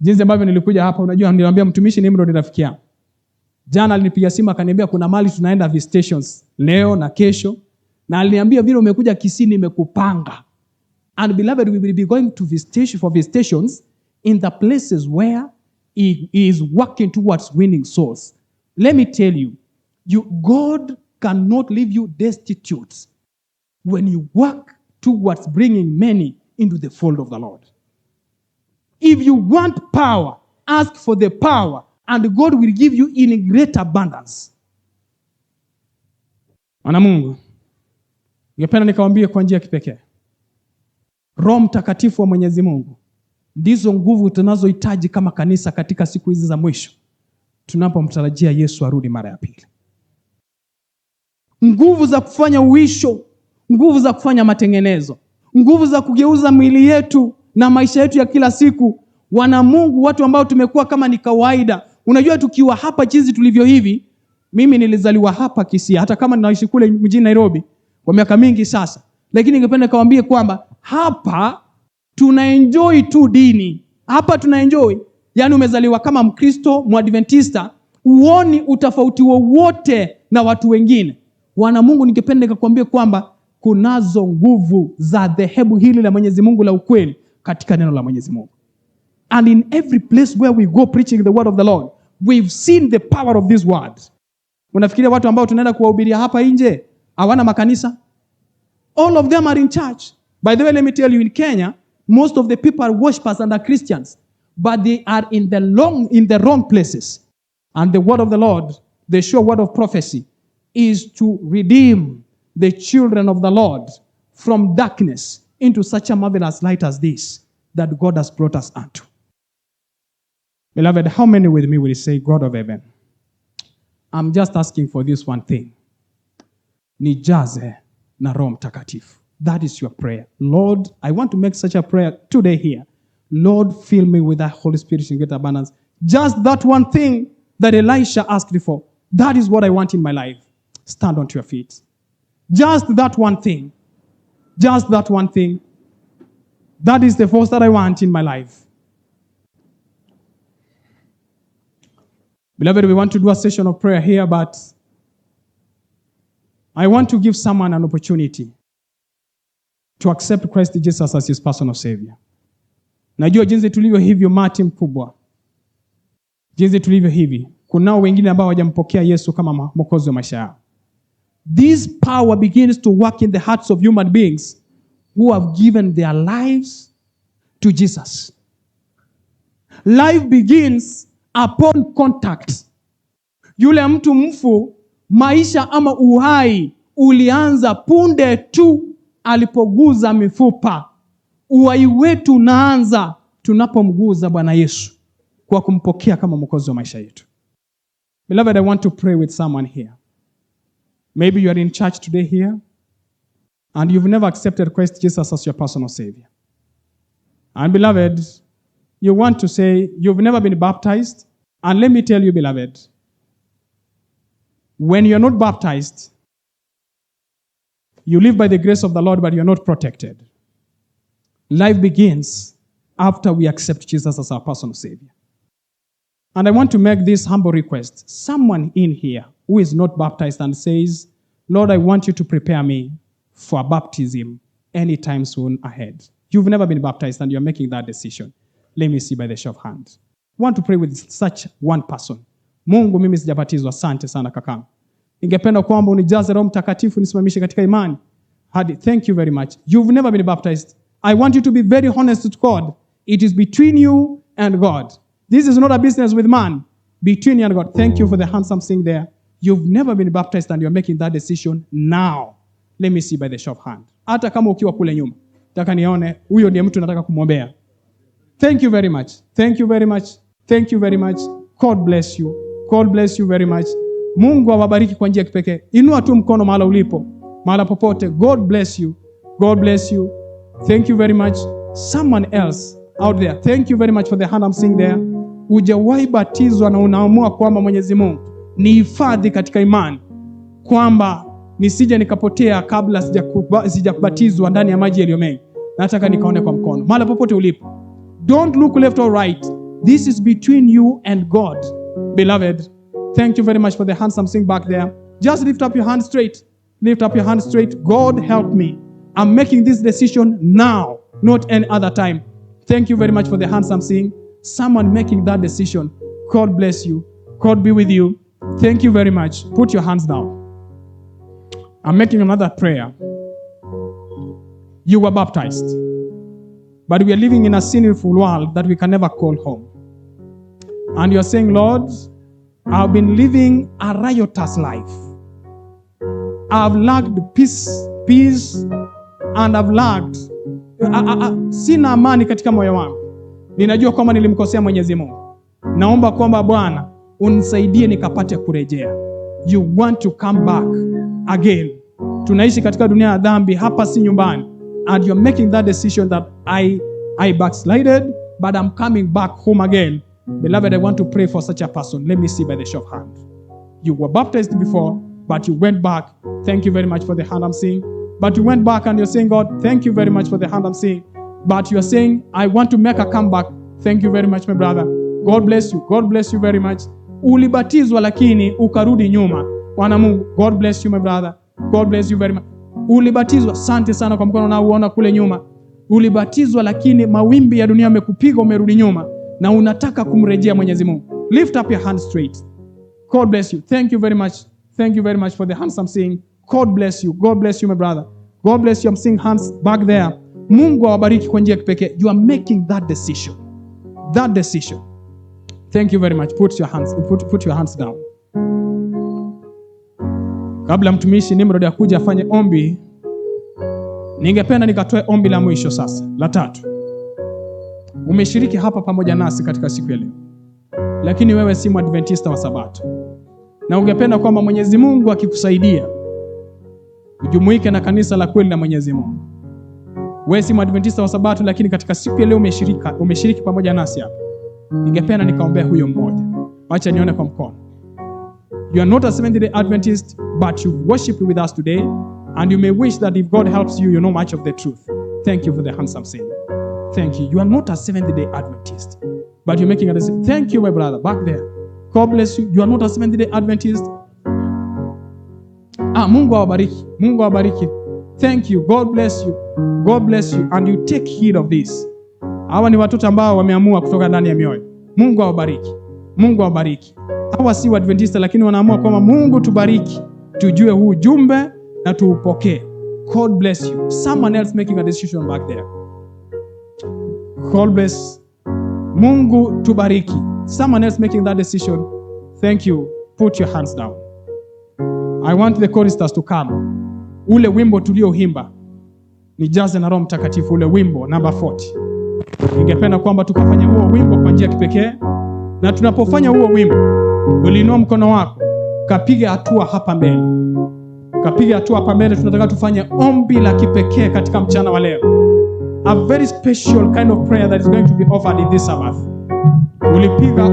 Jinsi ambavyo nilikuja hapa, unajua niliwaambia mtumishi Nimrod rafiki yangu. Jana alinipigia simu akaniambia kuna mali tunaenda visitations leo na kesho. Na aliniambia vile umekuja Kisii nimekupanga. And beloved, we will be going to visitations in the places where he is working towards winning souls. Let me tell you, God cannot leave you destitute when you work towards bringing many into the fold of the Lord. If you want power, ask for the power, and God will give you in great abundance. Ana Mungu, ningependa nikawaambie kwa njia ya kipekee. Roho Mtakatifu wa Mwenyezi Mungu ndizo nguvu tunazohitaji kama kanisa katika siku hizi za mwisho, tunapomtarajia Yesu arudi mara ya pili. Nguvu za kufanya uisho, nguvu za kufanya matengenezo, nguvu za kugeuza mwili yetu na maisha yetu ya kila siku. Wana Mungu, watu ambao tumekuwa kama ni kawaida. Unajua tukiwa hapa jinsi tulivyo hivi, mimi nilizaliwa hapa Kisii, hata kama ninaishi kule mjini Nairobi kwa miaka mingi sasa. Lakini ningependa kawaambie kwamba hapa tunaenjoy tu dini. Hapa tunaenjoy. Yaani umezaliwa kama Mkristo, Mwadventista, uoni utofauti wowote na watu wengine. Wana Mungu, ningependa nikakwambie kwamba kunazo nguvu za dhehebu hili la Mwenyezi Mungu la ukweli katika neno la Mwenyezi Mungu. And in every place where we go preaching the word of the Lord, we've seen the power of this word. Unafikiria watu ambao tunaenda kuwahubiria hapa nje hawana makanisa? All of them are in church. By the way, let me tell you, in Kenya, most of the people are worshipers and are Christians, but they are in the wrong places. And the word of the Lord, the sure word of prophecy, is to redeem the children of the Lord from darkness into such a marvelous light as this that God has brought us unto. Beloved, how many with me will say, God of heaven, I'm just asking for this one thing. Nijaze na Roho Mtakatifu. That is your prayer. Lord, I want to make such a prayer today here. Lord, fill me with the Holy Spirit in great abundance. Just that one thing that Elisha asked for. That is what I want in my life. Stand onto your feet. Just that one thing. Just that one thing. That is the force that I want in my life. Beloved, we want to do a session of prayer here, but I want to give someone an opportunity. to accept Christ Jesus as his personal savior. Najua jinsi tulivyo hivyo mati mkubwa. Jinsi tulivyo hivi. Kunao wengine ambao hawajampokea Yesu kama mwokozi wa maisha yao. This power begins to work in the hearts of human beings who have given their lives to Jesus. Life begins upon contact. Yule mtu mfu, maisha ama uhai ulianza punde tu alipoguza mifupa. Uhai wetu unaanza tunapomguza Bwana Yesu kwa kumpokea kama mwokozi wa maisha yetu. Beloved, I want to pray with someone here. Maybe you are in church today here and you've never accepted Christ Jesus as your personal savior. And beloved, you want to say you've never been baptized. And let me tell you, beloved, when you're not baptized, you live by the grace of the Lord, but you're not protected. Life begins after we accept Jesus as our personal savior. And I want to make this humble request. Someone in here who is not baptized and says, Lord, I want you to prepare me for baptism anytime soon ahead. You've never been baptized and you're making that decision. Let me see by the show of hands. I want to pray with such one person. Mungu, mimi sijabatizwa. Asante sana kakangu. Ningependa kwamba unijaze Roho Mtakatifu nisimamishe katika imani. Thank you very much. You've never been baptized. I want you to be very honest with God. It is between you and God. This is not a business with man. Between you and God. Thank you for the handsome thing there. You've never been baptized and you're making that decision now. Let me see by the show of hand. Hata kama ukiwa kule nyuma. Nataka nione huyo ndiye mtu nataka kumwombea. Thank you very much. Thank you very much. Thank you very much. God bless you. God bless you very much. Mungu awabariki kwa njia ya kipekee. Inua tu mkono mahali ulipo. Mahali popote. God bless you. God bless you. Thank you very much. Someone else out there. Thank you very much for the hand I'm seeing there. Hujawahi batizwa na unaamua kwamba Mwenyezi Mungu nihifadhi katika imani. Kwamba nisije nikapotea kabla sijakubatizwa ndani ya maji yaliyo mengi. Nataka nikaone kwa mkono. Mahali popote ulipo. Don't look left or right. This is between you and God. Beloved, thank you very much for the handsome thing back there. Just lift up your hand straight. Lift up your hand straight. God help me. I'm making this decision now, not any other time. Thank you very much for the handsome thing. Someone making that decision. God bless you. God be with you. Thank you very much. Put your hands down. I'm making another prayer. You were baptized, but we are living in a sinful world that we can never call home. And you're saying, Lord, I've been living a riotous life. I've lacked peace, and I've lacked sina amani katika moyo wangu. Ninajua kwamba nilimkosea Mwenyezi Mungu. Naomba kwamba Bwana unisaidie nikapate kurejea. You want to come back again. Tunaishi katika dunia ya dhambi, hapa si nyumbani. And you're making that decision that I backslided, but I'm coming back home again. Beloved, I want to pray for such a person. Let me see by the show of hand. You were baptized before, but you went back. Thank you very much for the hand I'm seeing. But you went back and you're saying, God, thank you very much for the hand I'm seeing. But you're saying, I want to make a comeback. Thank you very much, my brother. God bless you. God bless you very much. Ulibatizwa lakini ukarudi nyuma. Bwana Mungu, God bless you, my brother. God bless you very much. Ulibatizwa, asante sana kwa mkono unaoona kule nyuma. Ulibatizwa lakini mawimbi ya dunia yamekupiga, umerudi nyuma na unataka kumrejea Mwenyezi Mungu. Lift up your hand straight. God bless you. Thank you very much. Thank you very much for the hands I'm seeing. God bless you. God bless you, my brother. God bless you. I'm seeing hands back there. Mungu awabariki kwa njia kipekee. You are making that decision. That decision. Thank you very much. Put your hands down. Kabla mtumishi Nimrod akuja afanye ombi, ningependa nikatoe ombi la mwisho sasa, la tatu. Umeshiriki hapa pamoja nasi katika siku ya leo, lakini wewe si Mwadventista wa Sabato, na ungependa kwamba Mwenyezi Mungu akikusaidia ujumuike na kanisa la kweli la Mwenyezi Mungu. Wewe si Mwadventista wa Sabato, lakini katika siku ya leo umeshiriki pamoja nasi hapa. Ningependa nikaombea huyo mmoja. Acha nione kwa mkono. You are not a Seventh-day Adventist, but you worship with us today, and you may wish that if God helps you, you know much of the truth. Thank you for the handsome saying. Thank you. You are not a Seventh-day Adventist, but you're making a decision. Thank you, my brother, back there. God bless you. You are not a Seventh-day Adventist. Mungu awabariki. Mungu awabariki. Thank you. God bless you. God bless you. And you take heed of this. Hawa ni watoto ambao wameamua kutoka ndani ya mioyo. Mungu awabariki. Mungu awabariki. Hawa si Waadventista lakini wanaamua kwamba Mungu tubariki. Tujue huu ujumbe na tuupokee. God bless you. Someone else making a decision back there. God bless. Mungu tubariki. Someone else making that decision. Thank you. Put your hands down. I want the choristers to come. Ule wimbo tulioimba, nijaze na Roho Mtakatifu, ule wimbo number 40. Ningependa kwamba tukafanya huo wimbo kwa njia kipekee, na tunapofanya huo wimbo, uliinua mkono wako, kapiga hatua hapa mbele. Kapiga hatua hapa mbele, tunataka tufanye ombi la kipekee katika mchana wa leo. A very special kind of prayer that is going to be offered in this Sabbath.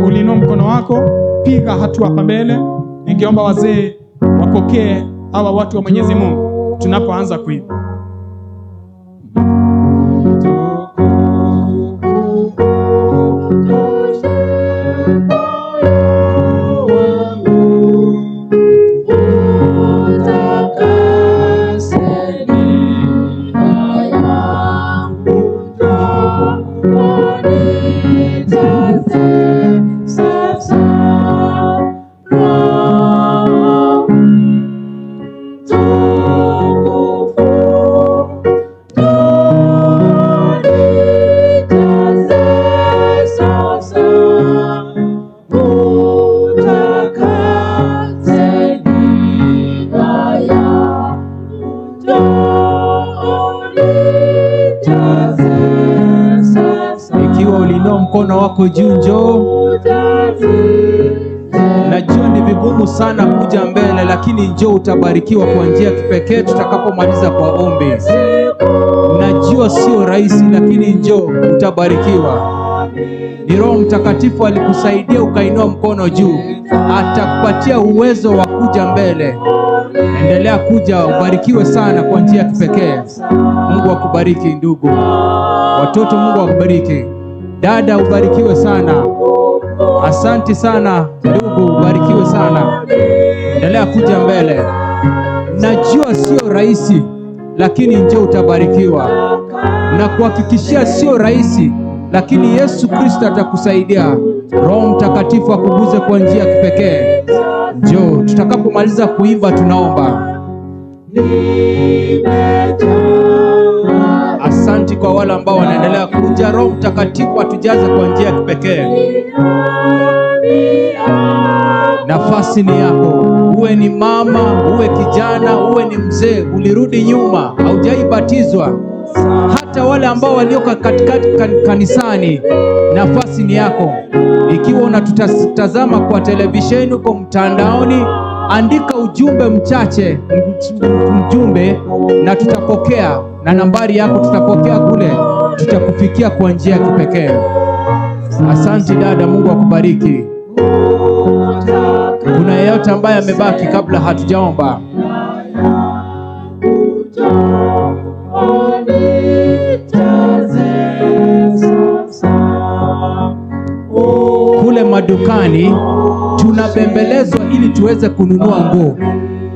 Uliinua mkono wako, piga hatua hapa mbele. Ningeomba wazee wapokee hawa watu wa Mwenyezi Mungu tunapoanza kuimba. Mkono wako juu, njoo. Najua ni vigumu sana kuja mbele, lakini njoo, utabarikiwa kwa njia kipekee tutakapomaliza kwa ombi. Najua sio rahisi, lakini njoo, utabarikiwa. Ni Roho Mtakatifu alikusaidia ukainua mkono juu, atakupatia uwezo wa kuja mbele. Endelea kuja, ubarikiwe sana kwa njia kipekee. Mungu akubariki ndugu. Watoto, Mungu akubariki. Dada, ubarikiwe sana. Asante sana ndugu, ubarikiwe sana. Endelea kuja mbele. Najua sio rahisi, lakini njoo, utabarikiwa. Na kuhakikishia sio rahisi, lakini Yesu Kristo atakusaidia. Roho Mtakatifu akuguze kwa njia kipekee. Njoo, tutakapomaliza kuimba tunaomba. Asante kwa wale ambao wanaendelea kuja. Roho Mtakatifu atujaze kwa njia ya kipekee. Nafasi ni yako. Uwe ni mama, uwe kijana, uwe ni mzee, ulirudi nyuma, haujaibatizwa, hata wale ambao walioka katikati kanisani, nafasi ni yako. Ikiwa unatutazama kwa televisheni, uko mtandaoni, andika ujumbe mchache, na tutapokea, na nambari yako tutapokea kule, tutakufikia kwa njia ya kipekee. Asante dada, Mungu akubariki. Kuna yeyote ambaye amebaki kabla hatujaomba? Kule madukani tunabembelezwa ili tuweze kununua nguo.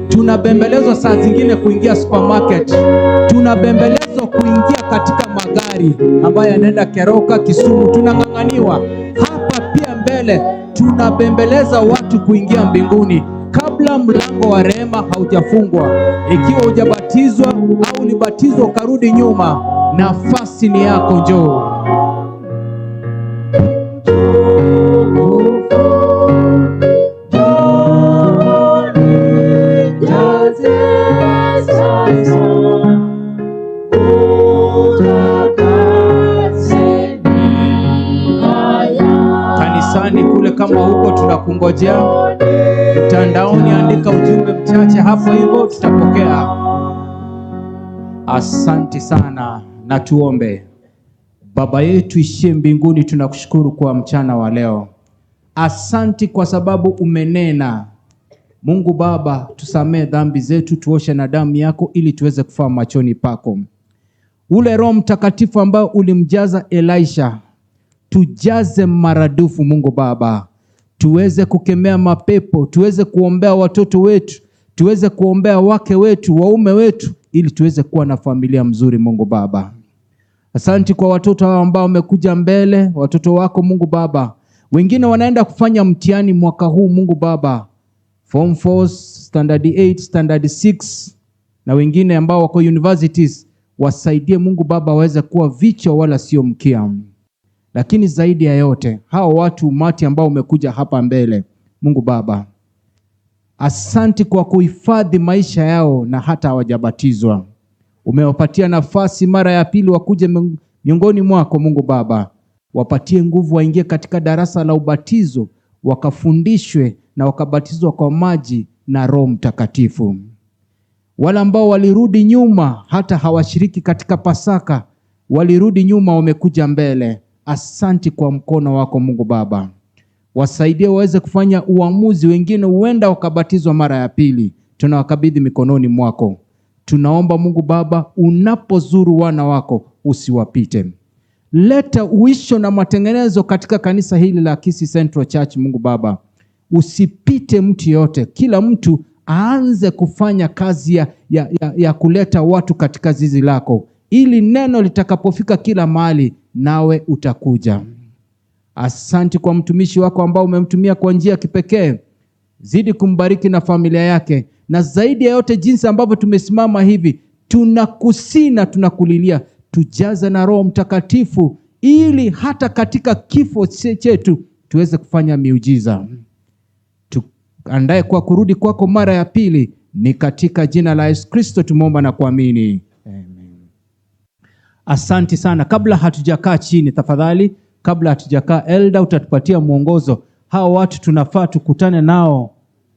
Tunabembelezwa saa zingine kuingia supermarket. Tunabembelezwa kuingia katika magari ambayo yanaenda Keroka, Kisumu. Tunang'ang'aniwa. Hapa pia mbele tunabembeleza watu kuingia mbinguni kabla mlango wa rehema haujafungwa. Ikiwa hujabatizwa au ulibatizwa ukarudi nyuma, nafasi ni yako, njoo. Kanisani kule kama huko tunakungojea. Mtandaoni andika ujumbe mchache hapo, hivyo tutapokea. Asante sana, na tuombe. Baba yetu ishie mbinguni, tunakushukuru kwa mchana wa leo. Asante kwa sababu umenena. Mungu Baba, tusamee dhambi zetu, tuoshe na damu yako ili tuweze kufaa machoni pako. Ule Roho Mtakatifu ambao ulimjaza Elisha, tujaze maradufu Mungu Baba. Tuweze kukemea mapepo, tuweze kuombea watoto wetu, tuweze kuombea wake wetu, waume wetu, ili tuweze kuwa na familia mzuri. Mungu Baba, asante kwa watoto hao ambao wamekuja mbele, watoto wako Mungu Baba. Wengine wanaenda kufanya mtihani mwaka huu Mungu Baba, Form 4, Standard 8, Standard 6, na wengine ambao wako universities. Wasaidie Mungu Baba waweze kuwa vichwa wala sio mkia. Lakini zaidi ya yote, hao watu umati ambao umekuja hapa mbele Mungu Baba, asante kwa kuhifadhi maisha yao na hata hawajabatizwa. Umewapatia nafasi mara ya pili wakuje miongoni mwako Mungu Baba. Wapatie nguvu waingie katika darasa la ubatizo, wakafundishwe na wakabatizwa kwa maji na Roho Mtakatifu. Wale ambao walirudi nyuma hata hawashiriki katika Pasaka, walirudi nyuma wamekuja mbele. Asante kwa mkono wako Mungu Baba. Wasaidie waweze kufanya uamuzi, wengine huenda wakabatizwa mara ya pili. Tunawakabidhi mikononi mwako. Tunaomba Mungu Baba, unapozuru wana wako usiwapite. Leta uisho na matengenezo katika kanisa hili la Kisii Central Church Mungu Baba. Usipite mtu yote, kila mtu aanze kufanya kazi ya kuleta watu katika zizi lako, ili neno litakapofika kila mahali nawe utakuja. Asante kwa mtumishi wako ambao umemtumia kwa njia ya kipekee. Zidi kumbariki na familia yake, na zaidi ya yote jinsi ambavyo tumesimama hivi, tunakusii na tunakulilia, tujaze na Roho Mtakatifu, ili hata katika kifo chetu tuweze kufanya miujiza. Tuandae kwa kurudi kwako mara ya pili, ni katika jina la Yesu Kristo tumeomba na kuamini. Amen. Asante sana. Kabla hatujakaa chini, tafadhali, kabla hatujakaa, Elda utatupatia mwongozo. Hao watu tunafaa tukutane nao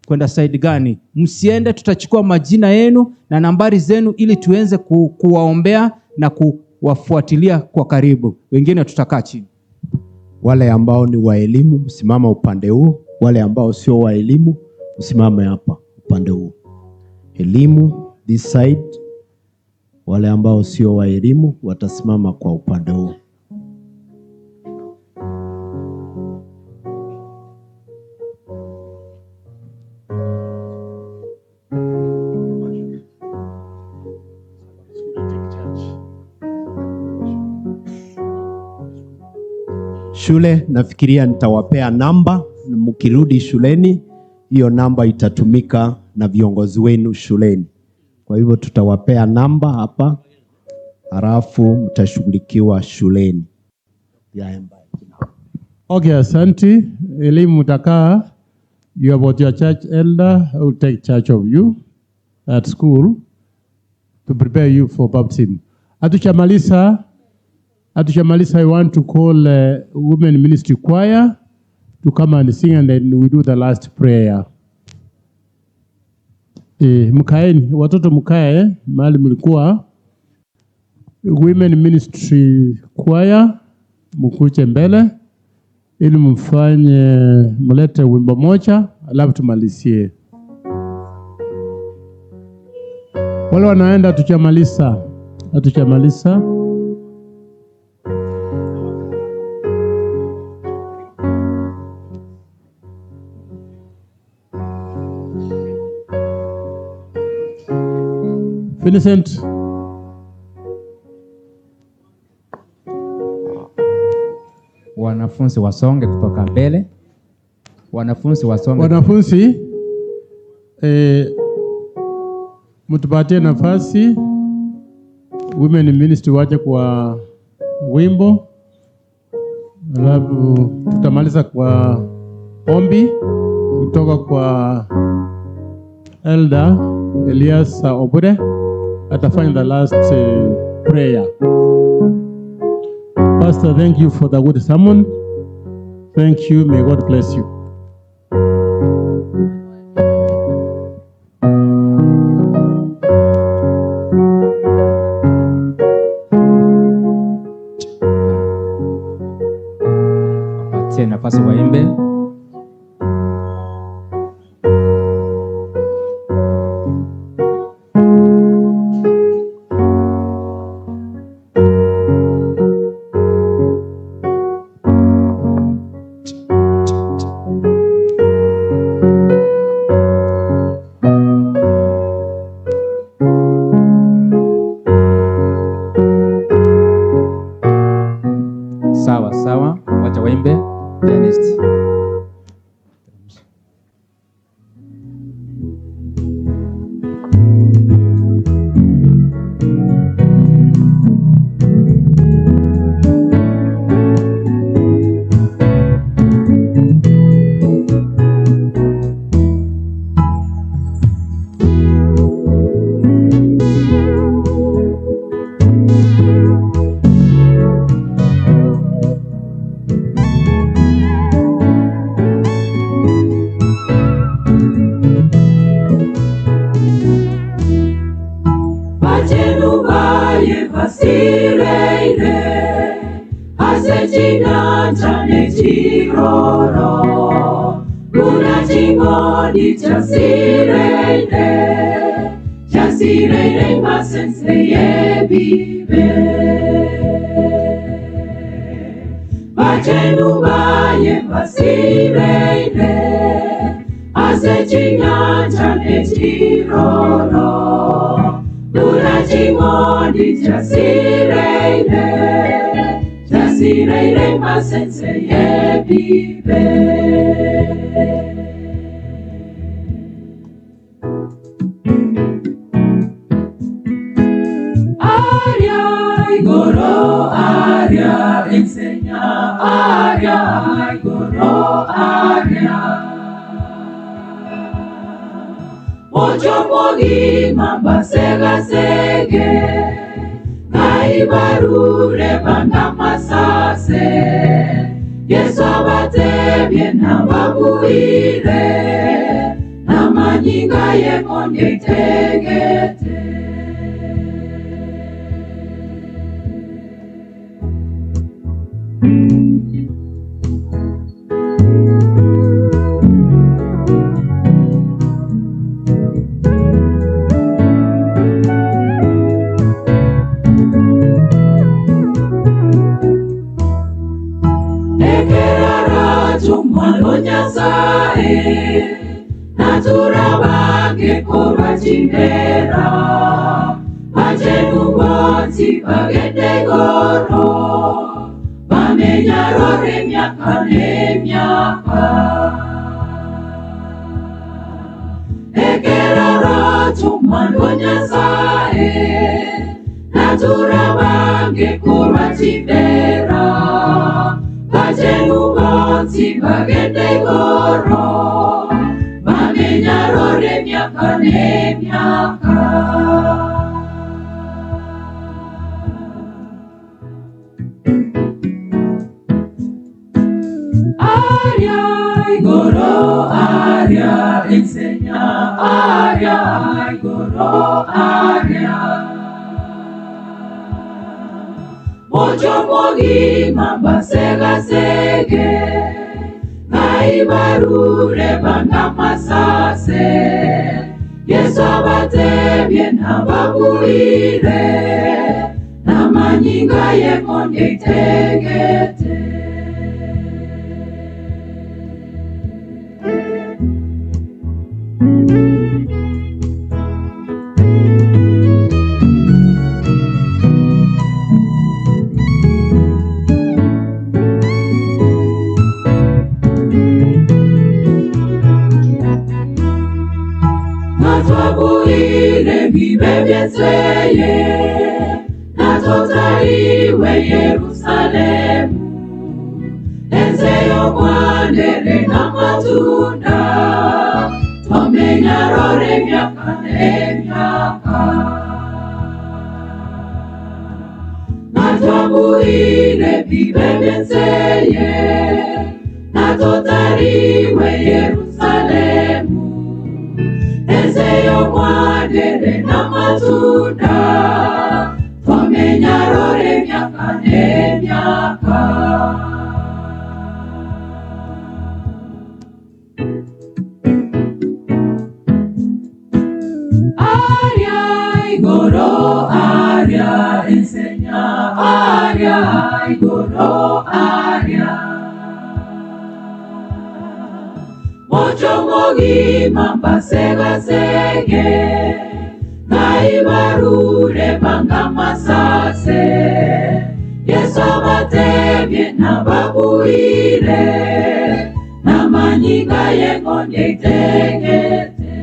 kwenda side gani? Msiende, tutachukua majina yenu na nambari zenu ili tuenze kuwaombea na kuwafuatilia kwa karibu. Wengine tutakaa chini. Wale ambao ni wa elimu msimama upande huu, wale ambao sio wa elimu msimame hapa upande huu. Elimu this side, wale ambao sio wa elimu watasimama kwa upande huu. Shule nafikiria nitawapea namba, na mkirudi shuleni hiyo namba itatumika na viongozi wenu shuleni. Kwa hivyo tutawapea namba hapa, halafu mtashughulikiwa shuleni. Okay, asante. Elimu mtakaa. You about your church elder who will take charge of you at school to prepare you for baptism. Atushamaliza, I want to call women ministry choir to come and sing, and then we do the last prayer. Mkaeni, watoto mkae mahali mlikuwa. Women ministry choir mkuje mbele ili mlete wimbo moja, alafu tumalizie. Wale wanaenda tuchamaliza. Vincent. Wanafunzi wasonge kutoka mbele. Wanafunzi mtupatie nafasi. Women ministry waje kwa wimbo, alafu tutamaliza kwa ombi kutoka kwa Elder Elias Obure. Atafanya the last prayer. Pastor, thank you for the good sermon. Thank you. May God bless you. Apatie nafasi waimbe. tiroro kuna chingoni cha sireire masense yebibe bachenu baye basireire ase chinyanja ne tiroro kuna chingoni cha sireire masense yebibe Aria, enseña, aria, goro, aria. Mocho mogi mamba sega sege, kai barure banda masase. Yesu abate bien ababuire, na manyinga ye konye tegete. Natura bage korwa chindera Pachenu boti bagende goro Bamenya rore miaka ne miaka Ekera rotu mwando nyasae Natura bage korwa chindera Pachenu boti bagende goro Bamenyarore miaka ne miaka Aria, goro, aria, enseña, aria, goro, aria Mocho mogi mamba sega sege Ngai barure banda masase Yesu abate bien ababuire Na manyinga ye konye tegete Natwabuire bibe byeseye Natotaiwe Yerusalemu Enzeyo mwanere na matunda Twamenya rore miaka ne miaka Natwabuire bibe byeseye Natotaiwe Yerusalemu Ezeyo mwanere na matunda Twamenya rore miaka ne miaka Aria, goro, aria, enseña, aria, goro, aria Mocho mogi mamba sega sege Ngai barure banga masase Yesu abate bien ababuire Na manyinga ye konye tegete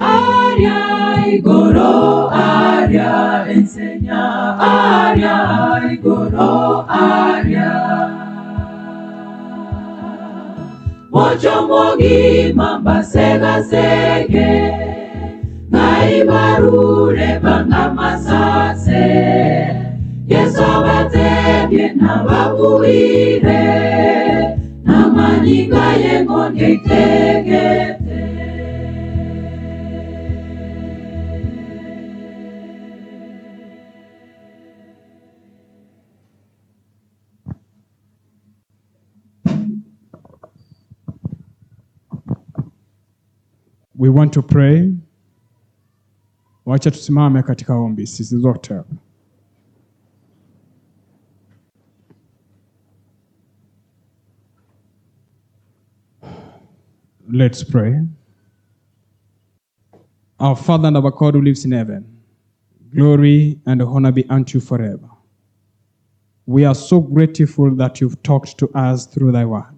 Aria, goro, aria, enseña, aria, goro, aria Mocho mogi mamba sega sege Ngai barure banga masase Yesu abate bien ababuire Na manyinga ye konye tegete We want to pray. Wacha tusimame katika ombi sisi zote. Let's pray. Our Father and our God who lives in heaven, glory and honor be unto you forever. We are so grateful that you've talked to us through thy word.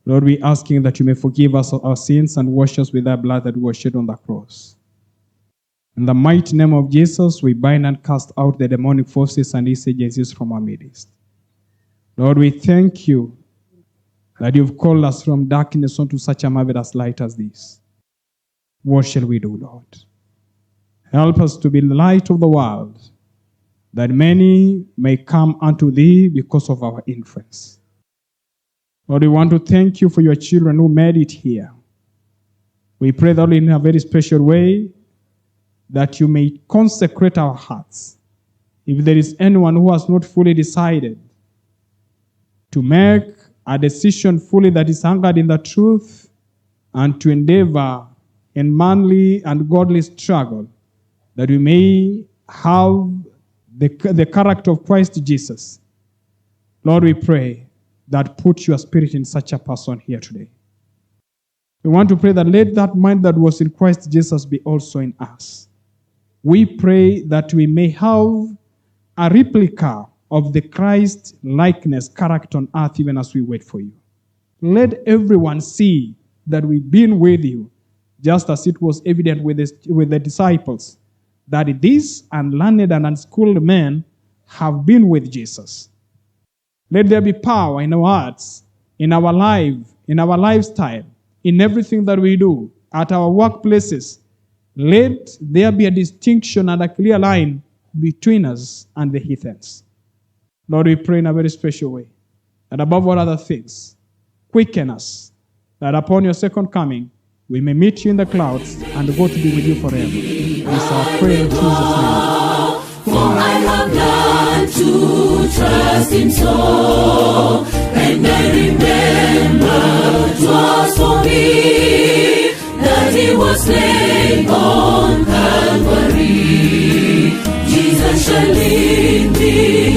Lord, we asking that you may forgive us our sins and wash us with thy blood that was shed on the cross. In the mighty name of Jesus, we bind and cast out the demonic forces and his agencies from our midst. Lord, we thank you that you've called us from darkness unto such a marvelous light as this. What shall we do, Lord? Help us to be the light of the world, that many may come unto thee because of our influence. Lord, we want to thank you for your children who made it here. We pray that in a very special way that you may consecrate our hearts. If there is anyone who has not fully decided to make a decision fully that is anchored in the truth and to endeavor in manly and godly struggle, that we may have the character of Christ Jesus. Lord, we pray that put your spirit in such a person here today. We want to pray that let that mind that was in Christ Jesus be also in us. We pray that we may have a replica of the Christ likeness character on earth even as we wait for you. Let everyone see that we've been with you, just as it was evident with the disciples, that these unlearned and unschooled men have been with Jesus. Let there be power in our hearts, in our life, in our lifestyle, in everything that we do, at our workplaces. Let there be a distinction and a clear line between us and the heathens. Lord, we pray in a very special way that above all other things, quicken us, that upon your second coming, we may meet you in the clouds and go to be with you forever. This is our prayer in Jesus' name. For I have learned to trust him so, and I remember 'twas for me that he was slain on Calvary. Jesus shall lead me